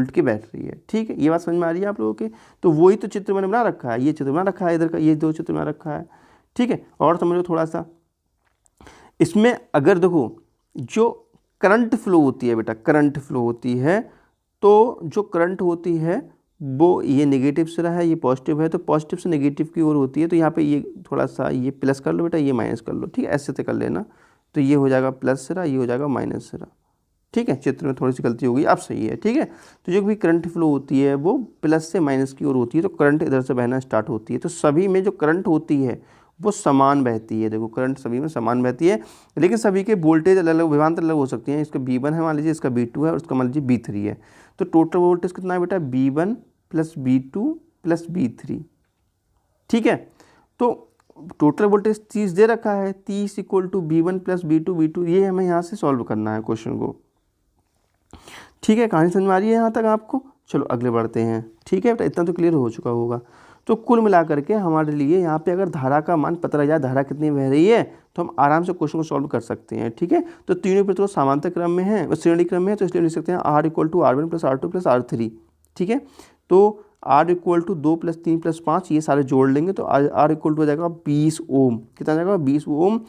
की बैटरी है, ठीक है। ये बात समझ में आ रही है आप लोगों के। तो वही तो चित्र मैंने बना रखा है, ये चित्र बना रखा है, इधर का ये 2 चित्र बना रखा है, ठीक है। और समझो थोड़ा सा इसमें, अगर देखो जो करंट फ्लो होती है बेटा, करंट फ्लो होती है, तो जो करंट होती है वो ये नेगेटिव सिरा है, ये पॉजिटिव है, तो पॉजिटिव से नेगेटिव की ओर होती है, तो यहाँ पे ये थोड़ा सा ये प्लस कर लो बेटा, ये माइनस कर लो, ठीक है, ऐसे से कर लेना, तो ये हो जाएगा प्लस सिरा, ये हो जाएगा माइनस सिरा, ठीक है। चित्र में थोड़ी सी गलती हो गई, अब सही है, ठीक है। तो जो भी करंट फ्लो होती है वो प्लस से माइनस की ओर होती है, तो करंट इधर से बहना स्टार्ट होती है। तो सभी में जो करंट होती है वो समान बहती है, देखो करंट सभी में समान बहती है, लेकिन सभी के वोल्टेज अलग अलग, विभवांतर अलग हो सकती हैं। इसका V1 है मान लीजिए, इसका V2 है और इसका मान लीजिए V3 है। तो टोटल वोल्टेज कितना है बेटा, V1 plus V2 plus V3, ठीक है। तो टोटल वोल्टेज 30 दे रखा है, 30 equal to V1 plus V2, ये हमें यहाँ से सॉल्व करना है क्वेश्चन को, ठीक है। कहानी समझ में आ रही है यहाँ तक आपको? चलो अगले बढ़ते हैं, ठीक है बेटा, इतना तो क्लियर हो चुका होगा। तो कुल मिलाकर के हमारे लिए यहाँ पे अगर धारा का मान पता लग जाए, धारा कितनी बह रही है, तो हम आराम से क्वेश्चन को सॉल्व कर सकते हैं, ठीक है। तो तीनों प्रतिरोध समांतर क्रम में है, श्रेणी क्रम में है, तो इसलिए लिख सकते हैं R equal to R1 plus R2 plus R3, ठीक है। तो R equal to 2 plus 3 plus 5, ये सारे जोड़ लेंगे तो R इक्वल टू हो जाएगा 20 ओम, कितना जाएगा 20 ओम।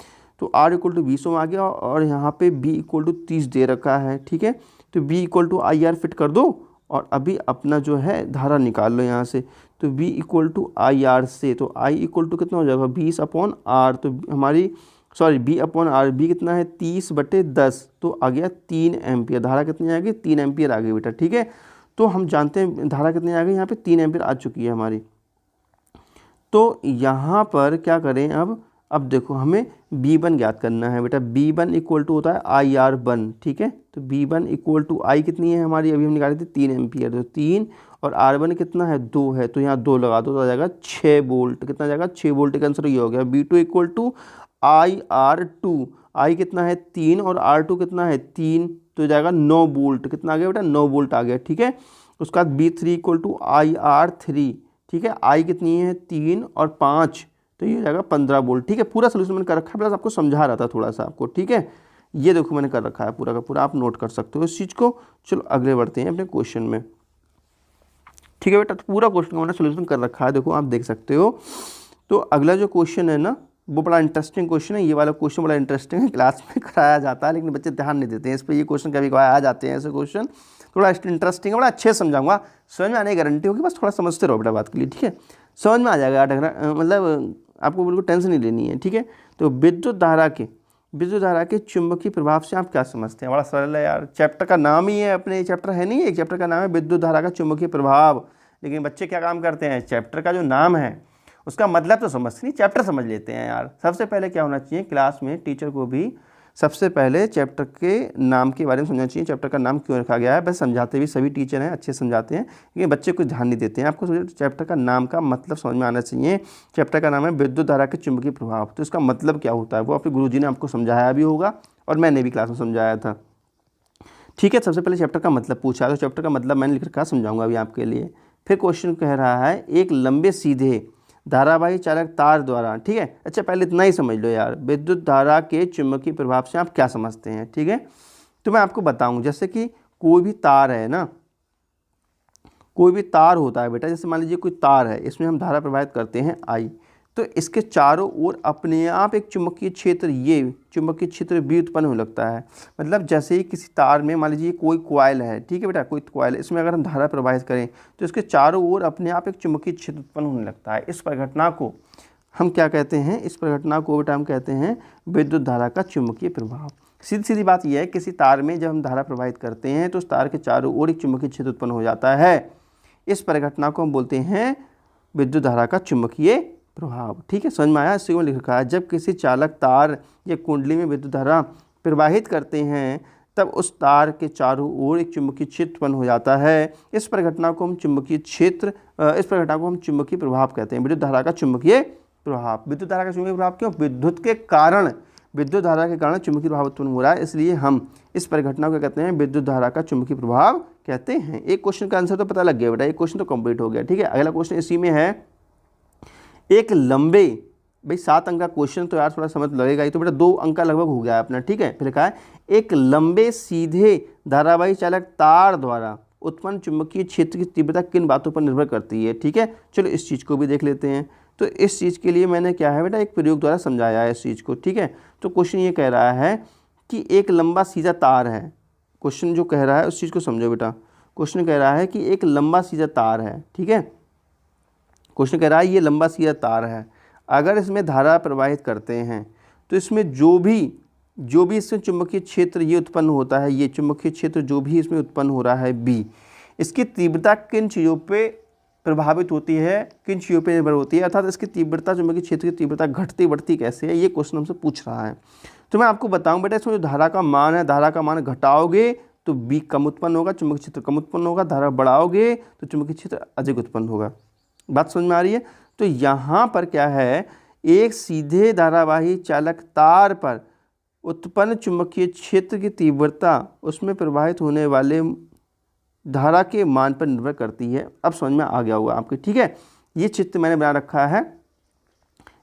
तो R इक्वल टू 20 ओम आ गया, और यहाँ पे B इक्वल टू 30 दे रखा है, ठीक है। तो B equal to IR fit कर दो, और अभी अपना जो है धारा निकाल लो यहाँ से। तो V इक्वल टू IR से, तो I इक्वल टू कितना हो जाएगा 20 अपॉन R, तो हमारी B अपॉन R, B कितना है 30/10, तो आ गया 3 एम्पियर। धारा कितनी आ गई, 3 एम्पियर आ गई बेटा, ठीक है। तो हम जानते हैं धारा कितनी आ गई, यहाँ पे 3 एम्पियर आ चुकी है हमारी। तो यहाँ पर क्या करें अब देखो हमें B1 ज्ञात करना है बेटा। B1 इक्वल टू होता है IR1, ठीक है। तो B1 इक्वल टू I कितनी है हमारी, अभी हम निकाले थे 3 एम्पियर, तो 3, और R1 कितना है 2 है, तो यहाँ 2 लगा दो तो आ जाएगा 6 वोल्ट, कितना जाएगा 6 वोल्ट का आंसर ये हो गया। B2 equal to IR2, I कितना है 3 और R2 कितना है 3, तो जाएगा 9 वोल्ट, कितना आ गया बेटा 9 वोल्ट आ गया, ठीक है। उसके बाद B3 इक्वल टू IR3, ठीक है। I कितनी है 3 और 5, तो ये हो जाएगा 15 वोल्ट, ठीक है। पूरा सोल्यूशन मैंने कर रखा है, प्लस आपको समझा रहा था थोड़ा सा आपको, ठीक है। ये देखो मैंने कर रखा है पूरा का पूरा, आप नोट कर सकते हो इस चीज़ को। चलो अगले बढ़ते हैं अपने क्वेश्चन में, ठीक है बेटा। तो पूरा क्वेश्चन का मैंने सोल्यूशन कर रखा है, देखो आप देख सकते हो। तो अगला जो क्वेश्चन है ना, वो बड़ा इंटरेस्टिंग क्वेश्चन है। ये वाला क्वेश्चन बड़ा इंटरेस्टिंग है, क्लास में कराया जाता है लेकिन बच्चे ध्यान नहीं देते हैं इस पर। ये क्वेश्चन कभी कभार आ जाते हैं ऐसे क्वेश्चन, थोड़ा इंटरेस्टिंग है, बड़ा अच्छे से समझाऊंगा, समझ में आने की गारंटी होगी, बस थोड़ा समझते रहो बेटा बात के लिए, ठीक है। समझ में आ जाएगा, मतलब आपको बिल्कुल टेंशन नहीं लेनी है, ठीक है। तो विद्युत धारा के चुंबकीय प्रभाव से आप क्या समझते हैं? बड़ा सरल है यार, चैप्टर का नाम ही है, अपने चैप्टर है नहीं, एक चैप्टर का नाम है विद्युत धारा का चुंबकीय प्रभाव। लेकिन बच्चे क्या काम करते हैं, चैप्टर का जो नाम है उसका मतलब तो समझते नहीं, चैप्टर समझ लेते हैं यार। सबसे पहले क्या होना चाहिए क्लास में, टीचर को भी सबसे पहले चैप्टर के नाम के बारे में समझना चाहिए, चैप्टर का नाम क्यों रखा गया है। बस समझाते भी सभी टीचर हैं, अच्छे समझाते हैं, लेकिन बच्चे कुछ ध्यान नहीं देते हैं। आपको चैप्टर का नाम का मतलब समझ में आना चाहिए। चैप्टर का नाम है विद्युत धारा के चुंबकीय प्रभाव, तो इसका मतलब क्या होता है वो आपके गुरुजी ने आपको समझाया भी होगा और मैंने भी क्लास में समझाया था, ठीक है। सबसे पहले चैप्टर का मतलब पूछा, तो चैप्टर का मतलब मैंने लिख रखा, समझाऊंगा अभी आपके लिए। फिर क्वेश्चन कह रहा है एक लंबे सीधे धारावाही चालक तार द्वारा, ठीक है। अच्छा पहले इतना ही समझ लो यार, विद्युत धारा के चुंबकीय प्रभाव से आप क्या समझते हैं, ठीक है। तो मैं आपको बताऊं, जैसे कि कोई भी तार है ना, कोई भी तार होता है बेटा, जैसे मान लीजिए कोई तार है, इसमें हम धारा प्रवाहित करते हैं I, तो इसके चारों ओर अपने आप एक चुंबकीय क्षेत्र, ये चुंबकीय क्षेत्र भी उत्पन्न होने लगता है। मतलब जैसे ही किसी तार में मान लीजिए कोई कॉइल है, ठीक है बेटा, कोई कॉइल, इसमें अगर हम धारा प्रवाहित करें तो इसके चारों ओर अपने आप एक चुंबकीय क्षेत्र उत्पन्न होने लगता है। इस परिघटना को हम क्या कहते हैं, इस परिघटना को बेटा हम कहते हैं विद्युत धारा का चुंबकीय प्रभाव। सीधी सीधी बात यह है, किसी तार में जब हम धारा प्रवाहित करते हैं तो उस तार के चारों ओर एक चुंबकीय क्षेत्र उत्पन्न हो जाता है। इस परिघटना को हम बोलते हैं विद्युत धारा का चुंबकीय प्रभाव, ठीक है। समझ में आया? इसी को लिख रखा है, जब किसी चालक तार या कुंडली में विद्युत धारा प्रवाहित करते हैं तब उस तार के चारों ओर एक चुंबकीय क्षेत्र उत्पन्न हो जाता है। इस परिघटना को हम चुंबकीय क्षेत्र, इस परिघटना को हम चुंबकीय प्रभाव कहते हैं, विद्युत धारा का चुंबकीय प्रभाव। विद्युत धारा का चुंबकीय प्रभाव क्यों? विद्युत के कारण, विद्युत धारा के कारण चुंबकीय प्रभाव उत्पन्न हो रहा है, इसलिए हम इस परिघटना को कहते हैं विद्युत धारा का चुंबकीय प्रभाव कहते हैं। एक क्वेश्चन का आंसर तो पता लग गया बेटा, एक क्वेश्चन तो कंप्लीट हो गया, ठीक है। अगला क्वेश्चन इसी में है, एक लंबे, भाई 7 अंक का क्वेश्चन तो यार थोड़ा समझ लगेगा ही, तो बेटा 2 अंक का लगभग हो गया अपना, ठीक है। फिर कहा है एक लंबे सीधे धारावाही चालक तार द्वारा उत्पन्न चुंबकीय क्षेत्र की तीव्रता किन बातों पर निर्भर करती है, ठीक है। चलो इस चीज़ को भी देख लेते हैं। तो इस चीज़ के लिए मैंने क्या है बेटा, एक प्रयोग द्वारा समझाया है इस चीज़ को, ठीक है। तो क्वेश्चन ये कह रहा है कि एक लंबा सीधा तार है, क्वेश्चन जो कह रहा है उस चीज़ को समझो बेटा। क्वेश्चन कह रहा है कि एक लंबा सीधा तार है, ठीक है। क्वेश्चन कह रहा है ये लंबा सीधा तार है, अगर इसमें धारा प्रवाहित करते हैं तो इसमें जो भी इसमें चुंबकीय क्षेत्र ये उत्पन्न होता है, ये चुंबकीय क्षेत्र जो भी इसमें उत्पन्न हो रहा है बी, इसकी तीव्रता किन चीज़ों पे प्रभावित होती है, किन चीज़ों पे निर्भर होती है, अर्थात इसकी तीव्रता, चुंबकीय क्षेत्र की तीव्रता घटती बढ़ती कैसे है, ये क्वेश्चन हमसे पूछ रहा है। तो मैं आपको बताऊं बेटा, इसमें जो धारा का मान है, धारा का मान घटाओगे तो बी कम उत्पन्न होगा, चुंबकीय क्षेत्र कम उत्पन्न होगा, धारा बढ़ाओगे तो चुंबकीय क्षेत्र अधिक उत्पन्न होगा। बात समझ में आ रही है। तो यहाँ पर क्या है, एक सीधे धारावाही चालक तार पर उत्पन्न चुंबकीय क्षेत्र की तीव्रता उसमें प्रवाहित होने वाले धारा के मान पर निर्भर करती है। अब समझ में आ गया होगा आपके, ठीक है। ये चित्र मैंने बना रखा है,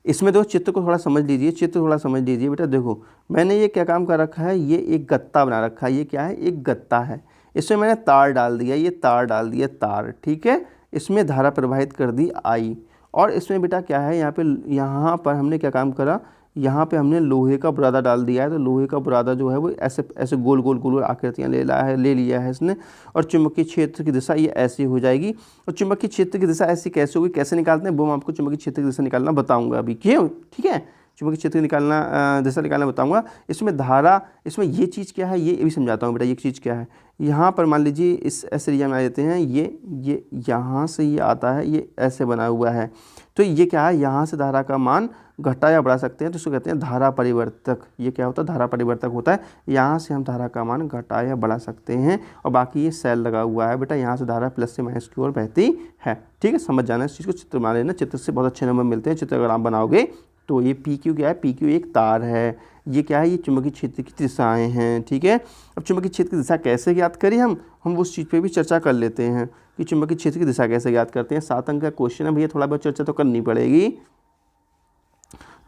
इसमें देखो चित्र को थोड़ा समझ लीजिए, चित्र थोड़ा समझ लीजिए बेटा। देखो मैंने ये क्या काम कर रखा है, ये एक गत्ता बना रखा है, ये क्या है, एक गत्ता है, इसमें मैंने तार डाल दिया, ये तार डाल दिया तार, ठीक है। इसमें धारा प्रवाहित कर दी आई, और इसमें बेटा क्या है, यहाँ पर हमने क्या काम करा, यहाँ पे हमने लोहे का बुरादा डाल दिया है। तो लोहे का बुरादा जो है वो ऐसे ऐसे गोल गोल गोल आकृतियाँ ले लिया है इसने, और चुंबकीय क्षेत्र की दिशा ये ऐसी हो जाएगी। और चुंबकीय क्षेत्र की दिशा ऐसी कैसे होगी, कैसे निकालते हैं वो मैं आपको चुंबकीय क्षेत्र की दिशा निकालना बताऊँगा अभी, क्यों, ठीक है। चुंबकीय क्षेत्र निकालना, दिशा निकालना बताऊंगा। इसमें धारा, इसमें ये चीज़ क्या है ये भी समझाता हूँ बेटा, ये चीज़ क्या है। यहाँ पर मान लीजिए इस ऐसे एरिया में आ जाते हैं, ये यहाँ से ये आता है, ये ऐसे बना हुआ है। तो ये क्या है, यहाँ से धारा का मान घटा या बढ़ा सकते हैं, तो इसको कहते हैं धारा परिवर्तक। ये क्या होता है, धारा परिवर्तक होता है। यहाँ से हम धारा का मान घटा या बढ़ा सकते हैं। और बाकी ये सेल लगा हुआ है बेटा, यहाँ से धारा प्लस से माइनस की ओर बहती है, ठीक है। समझ जाना इस चीज़ को, चित्र बना लेना, चित्र से बहुत अच्छे नंबर मिलते हैं। चित्र अगर आप बनाओगे तो ये पी क्यू क्या है, पी क्यू एक तार है, ये क्या है, ये चुंबकीय क्षेत्र की दिशाएं हैं, ठीक है। अब चुंबकीय क्षेत्र की दिशा कैसे ज्ञात करें हम उस चीज़ पे भी चर्चा कर लेते हैं कि चुंबकीय क्षेत्र की दिशा कैसे ज्ञात करते हैं। 7 अंक का क्वेश्चन है भैया, थोड़ा बहुत चर्चा तो करनी पड़ेगी।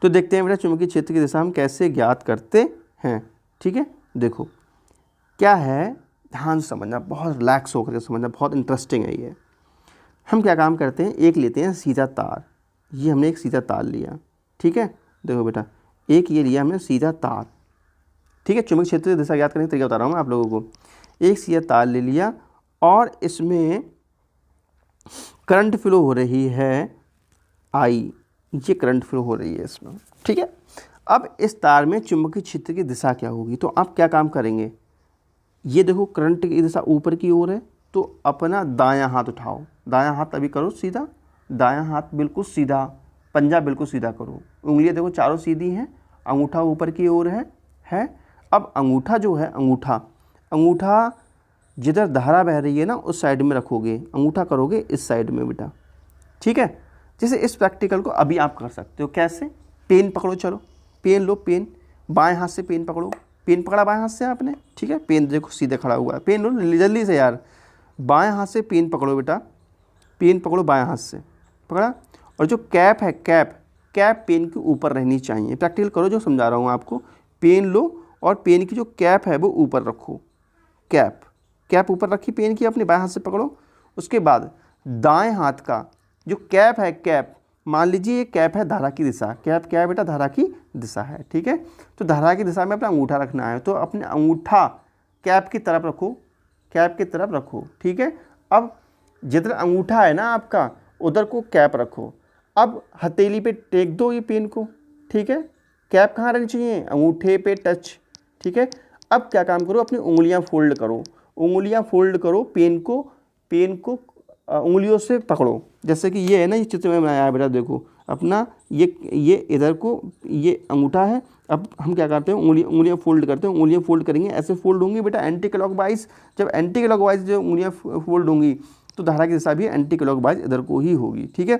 तो देखते हैं बेटा चुंबकीय क्षेत्र की दिशा हम कैसे ज्ञात करते हैं, ठीक है। देखो क्या है, ध्यान से समझना, बहुत रिलैक्स होकर के समझना, बहुत इंटरेस्टिंग है ये। हम क्या काम करते हैं, एक लेते हैं सीधा तार, ये हमने एक सीधा तार लिया, ठीक है। देखो बेटा एक ये लिया हमने सीधा तार, ठीक है। चुंबकीय क्षेत्र की दिशा ज्ञात करने का तरीका बता रहा हूँ मैं आप लोगों को। एक सीधा तार ले लिया और इसमें करंट फ्लो हो रही है आई, ये करंट फ्लो हो रही है इसमें, ठीक है। अब इस तार में चुंबकीय क्षेत्र की दिशा क्या होगी, तो आप क्या काम करेंगे, ये देखो करंट की दिशा ऊपर की ओर है, तो अपना दायां हाथ उठाओ, दायां हाथ अभी करो सीधा, दायां हाथ बिल्कुल सीधा, पंजा बिल्कुल सीधा करो, उंगलियां देखो चारों सीधी हैं, अंगूठा ऊपर की ओर है। अब अंगूठा जो है, अंगूठा जिधर धारा बह रही है ना उस साइड में रखोगे, अंगूठा करोगे इस साइड में बेटा, ठीक है। जैसे इस प्रैक्टिकल को अभी आप कर सकते हो, कैसे, पेन पकड़ो, चलो पेन लो, पेन बाएं हाथ से पेन पकड़ो, पेन पकड़ा बाएं हाथ से आपने, ठीक है। पेन देखो सीधे खड़ा हुआ है, पेन लो जल्दी से यार, बाएं हाथ से पेन पकड़ो बेटा, पेन पकड़ो बाएं हाथ से, पकड़ा। और जो कैप है, कैप पेन के ऊपर रहनी चाहिए, प्रैक्टिकल करो जो समझा रहा हूँ आपको। पेन लो और पेन की जो कैप है वो ऊपर रखो, कैप ऊपर रखी पेन की, अपने बाएं हाथ से पकड़ो। उसके बाद दाएं हाथ का जो कैप है, कैप मान लीजिए ये कैप है धारा की दिशा, कैप क्या है बेटा, धारा की दिशा है, ठीक है। तो धारा की दिशा में अपना अंगूठा रखना है, तो अपने अंगूठा कैप की तरफ रखो, कैप की तरफ रखो, ठीक है। अब जिधर अंगूठा है ना आपका उधर को कैप रखो। अब हथेली पे टेक दो ये पेन को, ठीक है। कैप कहाँ रखनी चाहिए, अंगूठे पे टच, ठीक है। अब क्या काम करो, अपनी उंगलियां फोल्ड करो, उंगलियां फोल्ड करो, पेन को उंगलियों से पकड़ो, जैसे कि ये है ना, ये चित्र में बनाया है बेटा, देखो अपना ये इधर को ये अंगूठा है। अब हम क्या करते हैं, उंगलियां फोल्ड करते हैं, उंगलियां फोल्ड करेंगे, ऐसे फोल्ड होंगी बेटा एंटी क्लॉकवाइज। जब एंटी क्लॉकवाइज जो उंगलियां फोल्ड होंगी तो धारा की दिशा भी एंटी क्लॉकवाइज इधर को ही होगी, ठीक है।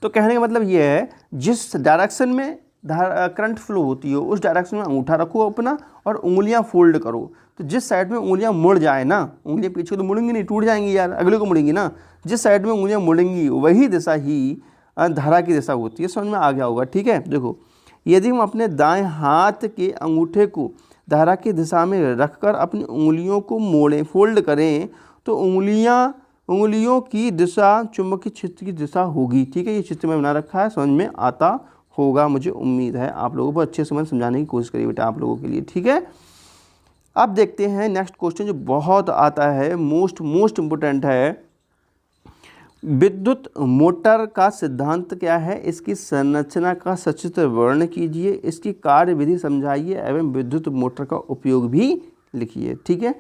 तो कहने का मतलब ये है, जिस डायरेक्शन में करंट फ्लो होती हो उस डायरेक्शन में अंगूठा रखो अपना और उंगलियां फोल्ड करो। तो जिस साइड में उंगलियां मुड़ जाए ना, उंगलियां पीछे तो मुड़ेंगी नहीं, टूट जाएंगी यार, अगले को मुड़ेंगी ना, जिस साइड में उंगलियां मुड़ेंगी वही दिशा ही धारा की दिशा होती है। समझ में आ गया होगा, ठीक है। देखो यदि हम अपने दाएं हाथ के अंगूठे को धारा की दिशा में रखकर अपनी उंगलियों को मोड़ें, फोल्ड करें, तो उंगलियों की दिशा चुंबकीय क्षेत्र की दिशा होगी, ठीक है। ये चित्र में बना रखा है, समझ में आता होगा मुझे उम्मीद है। आप लोगों को अच्छे से समझाने की कोशिश करिए बेटा आप लोगों के लिए, ठीक है। अब देखते हैं नेक्स्ट क्वेश्चन जो बहुत आता है, मोस्ट इम्पोर्टेंट है। विद्युत मोटर का सिद्धांत क्या है, इसकी संरचना का सचित्र वर्णन कीजिए, इसकी कार्यविधि समझाइए एवं विद्युत मोटर का उपयोग भी लिखिए। ठीक है,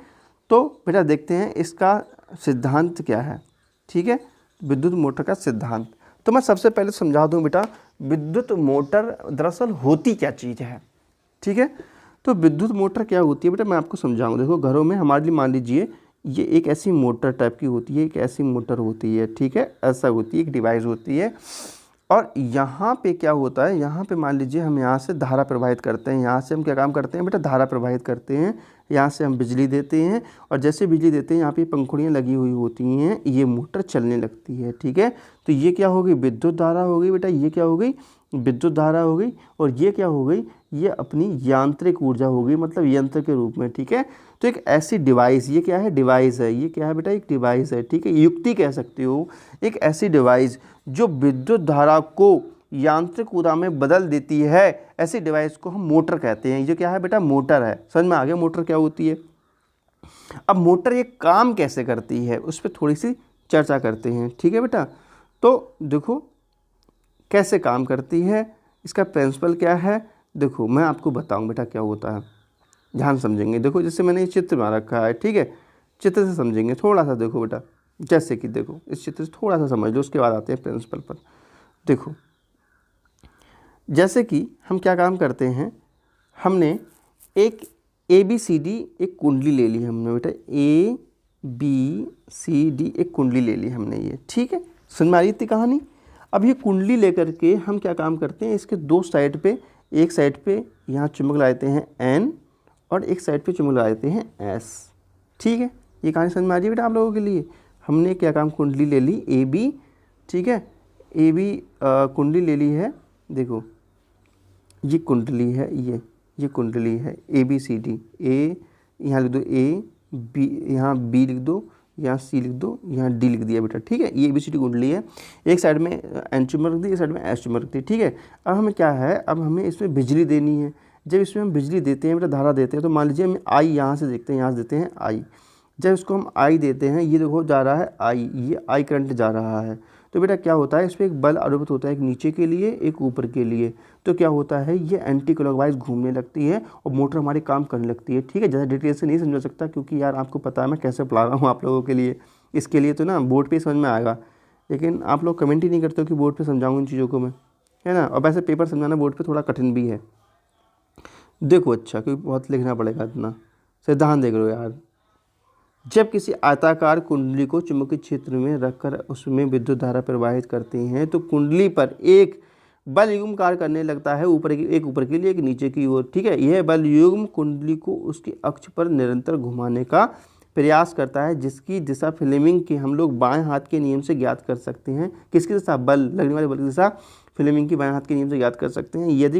तो बेटा देखते हैं इसका सिद्धांत क्या है। ठीक है, विद्युत मोटर का सिद्धांत तो मैं सबसे पहले समझा दूं बेटा, विद्युत मोटर दरअसल होती क्या चीज़ है। ठीक है, तो विद्युत मोटर क्या होती है बेटा, मैं आपको समझाऊँ। देखो, घरों में हमारे लिए मान लीजिए ये एक ऐसी मोटर टाइप की होती है, एक ऐसी मोटर होती है। ठीक है, ऐसा होती है, एक डिवाइस होती है। और यहाँ पे क्या होता है, यहाँ पे मान लीजिए हम यहाँ से धारा प्रवाहित करते हैं, यहाँ से हम क्या काम करते हैं बेटा, धारा प्रवाहित करते हैं, यहाँ से हम बिजली देते हैं, और जैसे बिजली देते हैं यहाँ पे पंखुड़ियाँ लगी हुई होती हैं, ये मोटर चलने लगती है। ठीक है, तो ये क्या हो गई, विद्युत धारा हो गई बेटा, ये क्या हो गई, विद्युत धारा हो गई। और ये क्या हो गई, ये अपनी यांत्रिक ऊर्जा हो गई, मतलब यंत्र के रूप में। ठीक है, तो एक ऐसी डिवाइस, ये क्या है, डिवाइस है, ये क्या है बेटा, एक डिवाइस है। ठीक है, युक्ति कह सकते हो, एक ऐसी डिवाइस जो विद्युत धारा को यांत्रिक ऊर्जा में बदल देती है, ऐसी डिवाइस को हम मोटर कहते हैं। ये क्या है बेटा, मोटर है। समझ में आ गया मोटर क्या होती है। अब मोटर ये काम कैसे करती है उस पर थोड़ी सी चर्चा करते हैं। ठीक है बेटा, तो देखो कैसे काम करती है, इसका प्रिंसिपल क्या है। देखो मैं आपको बताऊं बेटा क्या होता है, ध्यान समझेंगे। देखो जैसे मैंने ये चित्र बना रखा है, ठीक है, चित्र से समझेंगे थोड़ा सा। देखो बेटा, जैसे कि देखो इस चित्र से थोड़ा सा समझ लो, उसके बाद आते हैं प्रिंसिपल पर। देखो जैसे कि हम क्या काम करते हैं, हमने एक ABCD एक कुंडली ले ली हमने बेटा, ABCD एक कुंडली ले ली हमने ये। ठीक है, समझ में आ रही थी कहानी। अब ये कुंडली लेकर के हम क्या काम करते हैं, इसके दो साइड पे, एक साइड पे यहाँ चुंबक लगाते हैं N और एक साइड पे चुंबक लगाते हैं S। ठीक है, ये कहानी समझ में आ रही है बेटा आप लोगों के लिए। हमने क्या काम, कुंडली ले ली AB। ठीक है, AB कुंडली ले ली है। देखो ये कुंडली है, ये कुंडली है ABCD। A यहाँ लिख दो A, B यहाँ B लिख दो, यहाँ C लिख दो, यहाँ D लिख दिया बेटा। ठीक है, ये ABCD कुंडली है। एक साइड में N चुंबक रख दी, एक साइड में S चुंबक रख दी। ठीक है, अब हमें क्या है, अब हमें इसमें बिजली देनी है। जब इसमें हम बिजली देते हैं बेटा, धारा देते हैं, तो मान लीजिए हम I यहाँ से देखते हैं, यहाँ से देते हैं I। जब इसको हम I देते हैं, ये देखो जा रहा है I, ये I करंट जा रहा है। तो बेटा क्या होता है, इस पर एक बल आरोपित होता है, एक नीचे के लिए एक ऊपर के लिए। तो क्या होता है, ये एंटी क्लॉकवाइज घूमने लगती है और मोटर हमारी काम करने लगती है। ठीक है, ज़्यादा डिटेल से नहीं समझा सकता क्योंकि यार आपको पता है मैं कैसे पढ़ा रहा हूँ आप लोगों के लिए। इसके लिए तो ना बोर्ड पे समझ में आएगा, लेकिन आप लोग कमेंट ही नहीं करते हो कि बोर्ड पे समझाऊँ इन चीज़ों को मैं, है ना। और वैसे पेपर समझाना बोर्ड पर थोड़ा कठिन भी है। देखो अच्छा, क्योंकि बहुत लिखना पड़ेगा इतना, सिद्धांत देख लो यार। जब किसी आयताकार कुंडली को चुंबकीय क्षेत्र में रखकर उसमें विद्युत धारा प्रवाहित करते हैं तो कुंडली पर एक बल युग्म कार्य करने लगता है, एक ऊपर के लिए एक नीचे की ओर। ठीक है, यह बल युग्म कुंडली को उसके अक्ष पर निरंतर घुमाने का प्रयास करता है, जिसकी दिशा फ्लेमिंग के हम लोग बाएं हाथ के नियम से ज्ञात कर सकते हैं। किसकी दिशा, बल लगने वाले बल की दिशा फ्लेमिंग की बाएं हाथ के नियम से ज्ञात कर सकते हैं। यदि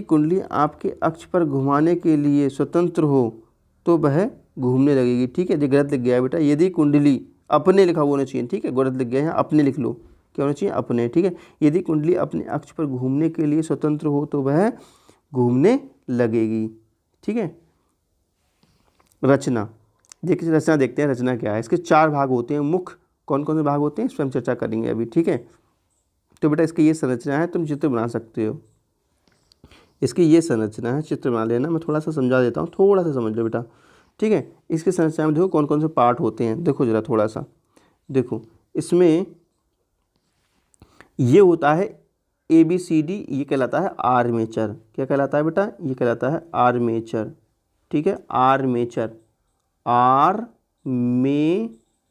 कुंडली आपके अक्ष पर घुमाने के लिए स्वतंत्र हो तो वह घूमने लगेगी। ठीक है, ये गलत लिख गया है बेटा, यदि कुंडली, अपने लिखा होना चाहिए। ठीक है, गलत लिख गया है, अपने लिख लो, क्या होना चाहिए, अपने। ठीक है, यदि कुंडली अपने अक्ष पर घूमने के लिए स्वतंत्र हो तो वह घूमने लगेगी। ठीक है, रचना देखिए, रचना देखते हैं, रचना क्या है। इसके 4 भाग होते हैं मुख्य। कौन कौन से भाग होते हैं इस पर हम चर्चा करेंगे अभी। ठीक है, तो बेटा इसकी ये संरचना है, तुम चित्र बना सकते हो। इसकी ये संरचना है, चित्र बना लेना, मैं थोड़ा सा समझा देता हूँ, थोड़ा सा समझ लो बेटा। ठीक है, इसकी संरचना में देखो कौन कौन से पार्ट होते हैं। देखो जरा थोड़ा सा देखो, इसमें ये होता है ABCD, ये कहलाता है आर्मेचर। क्या कहलाता है बेटा, ये कहलाता है आर्मेचर। ठीक है, आर्मेचर,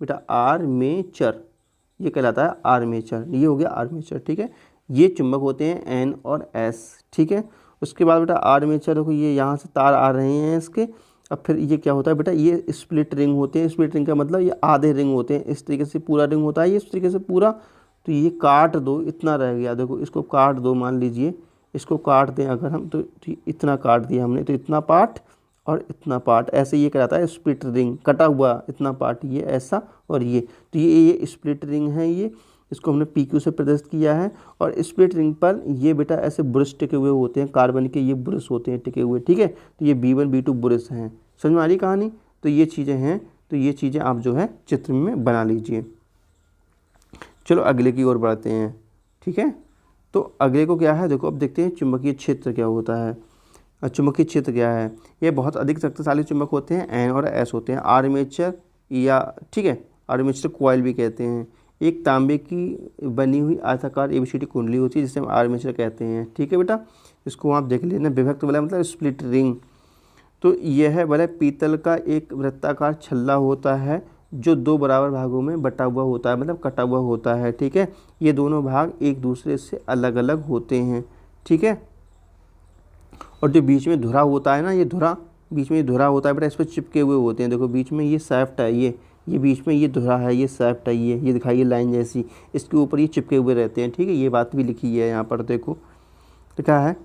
बेटा आर्मेचर, ये कहलाता है आर्मेचर, ये हो गया आर्मेचर। ठीक है, ये चुंबक होते हैं N और S। ठीक है, उसके बाद बेटा आर्मेचर देखो, ये यहाँ से तार आ रहे हैं इसके। अब फिर ये क्या होता है बेटा, ये स्प्लिट रिंग होते हैं। स्प्लिट रिंग का मतलब ये आधे रिंग होते हैं, इस तरीके से पूरा रिंग होता है, ये इस तरीके से पूरा। तो ये काट दो, इतना रह गया, देखो इसको काट दो, मान लीजिए इसको काट दें अगर हम, तो इतना काट दिया हमने, तो इतना पार्ट और इतना पार्ट, ऐसे ये कहलाता है स्प्लिट रिंग, कटा हुआ इतना पार्ट, ये ऐसा और ये। तो ये स्प्लिट रिंग है ये। इसको हमने PQ से प्रदर्शित किया है। और स्प्लिट रिंग पर ये बेटा ऐसे ब्रश टिके हुए होते हैं, कार्बन के ये ब्रश होते हैं टिके हुए, ठीक है। तो ये B1 B2 ब्रश हैं, समझ में आ रही कहानी। तो ये चीज़ें हैं, तो ये चीज़ें आप जो है चित्र में बना लीजिए। चलो अगले की ओर बढ़ते हैं, ठीक है। तो अगले को क्या है, देखो अब देखते हैं चुंबकीय क्षेत्र क्या होता है। चुंबकीय क्षेत्र क्या है, ये बहुत अधिक शक्तिशाली चुंबक होते हैं, N और S होते हैं। आर्मेचर या ठीक है, आर्मेचर कॉइल भी कहते हैं। एक तांबे की बनी हुई आयताकार ABCD कुंडली होती है जिसे हम आर्मेचर कहते हैं, ठीक है बेटा। इसको आप देख लेना। विभक्त वलय मतलब स्प्लिट रिंग, तो यह वलय पीतल का एक वृत्ताकार छल्ला होता है जो 2 बराबर भागों में बटा हुआ होता है, मतलब कटा हुआ होता है, ठीक है। ये दोनों भाग एक दूसरे से अलग अलग होते हैं, ठीक है। और जो बीच में धुरा होता है ना, ये धुरा, बीच में ये धुरा होता है बेटा, इस पर चिपके हुए होते हैं। देखो बीच में ये शाफ्ट है, ये बीच में ये धुरा है, ये शाफ्ट है, ये दिखाइए लाइन जैसी, इसके ऊपर ये चिपके हुए रहते हैं, ठीक है। ये बात भी लिखी है यहाँ पर, देखो तो क्या है,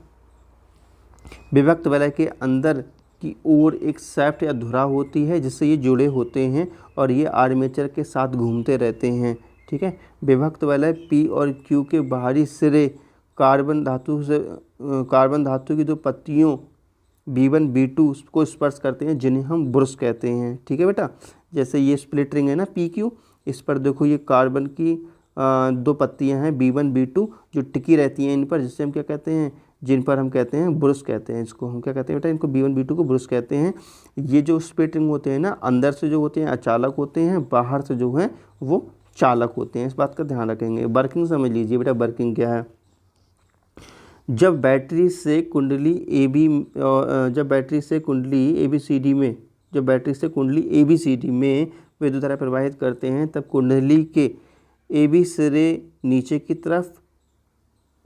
विभक्त वलय के अंदर की ओर एक शाफ्ट या धुरा होती है जिससे ये जुड़े होते हैं और ये आर्मेचर के साथ घूमते रहते हैं, ठीक है। विभक्त वलय P और Q के बाहरी सिरे कार्बन धातु की 2 पत्तियों B1 B2 को स्पर्श करते हैं जिन्हें हम ब्रश कहते हैं, ठीक है बेटा। जैसे ये स्प्लिट रिंग है ना PQ, इस पर देखो ये कार्बन की 2 पत्तियां हैं B1 B2 जो टिकी रहती हैं इन पर, जिससे हम क्या कहते हैं, जिन पर हम कहते हैं ब्रश कहते हैं। इसको हम क्या कहते हैं बेटा, इनको B1 B2 को ब्रश कहते हैं। ये जो स्प्लिट रिंग होते हैं ना, अंदर से जो होते हैं अचालक होते हैं, बाहर से जो हैं वो चालक होते हैं, इस बात का ध्यान रखेंगे। वर्किंग समझ लीजिए बेटा, वर्किंग क्या है। जब बैटरी से कुंडली ABCD में विद्युत धारा प्रवाहित करते हैं, तब कुंडली के AB सिरे नीचे की तरफ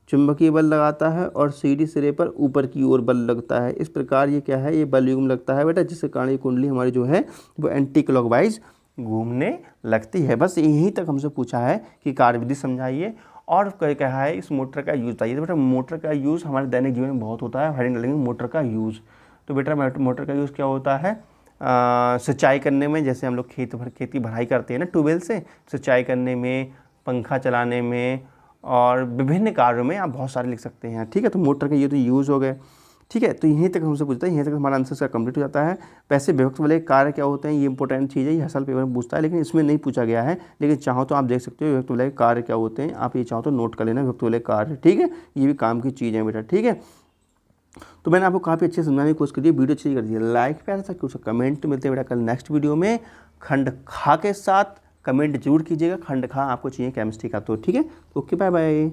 चुंबकीय बल लगाता है और CD सिरे पर ऊपर की ओर बल लगता है। इस प्रकार ये क्या है, ये बल युग्म लगता है बेटा, जिसके कारण ये कुंडली हमारी जो है वो एंटी क्लॉकवाइज घूमने लगती है। बस यहीं तक हमसे पूछा है कि कार्यविधि समझाइए और कहा है इस मोटर का यूज़ बताइए। तो बेटा मोटर का यूज़ हमारे दैनिक जीवन में बहुत होता है, हेडिंग डालेंगे मोटर का यूज़। तो बेटा मोटर का यूज़ क्या होता है, सिंचाई करने में, जैसे हम लोग खेती भराई करते हैं ना ट्यूबवेल से, सिंचाई करने में, पंखा चलाने में और विभिन्न कार्यों में आप बहुत सारे लिख सकते हैं, ठीक है। तो मोटर के ये तो यूज़ हो गए, ठीक है। तो यहीं तक हमसे पूछता है, यहीं तक हमारा आंसर का कंप्लीट हो जाता है। वैसे विभक्त वलय कार्य क्या होते हैं, ये इंपॉर्टेंट चीज़ है, ये हर साल पेपर में पूछता है, लेकिन इसमें नहीं पूछा गया है। लेकिन चाहो तो आप देख सकते हो विभक्त वलय कार्य क्या होते हैं, आप ये चाहो तो नोट कर लेना विभक्त वलय कार्य, ठीक है। ये भी काम की चीज़ है बेटा, ठीक है। तो मैंने आपको काफ़ी अच्छे समझाने की कोशिश करी, वीडियो अच्छी कर दी, लाइक प्यारा सा कुछ कमेंट मिलते हैं बेटा कल नेक्स्ट वीडियो में खंड खा के साथ। कमेंट जरूर कीजिएगा, खंड खा आपको चाहिए केमिस्ट्री का, तो ठीक है। Okay bye bye.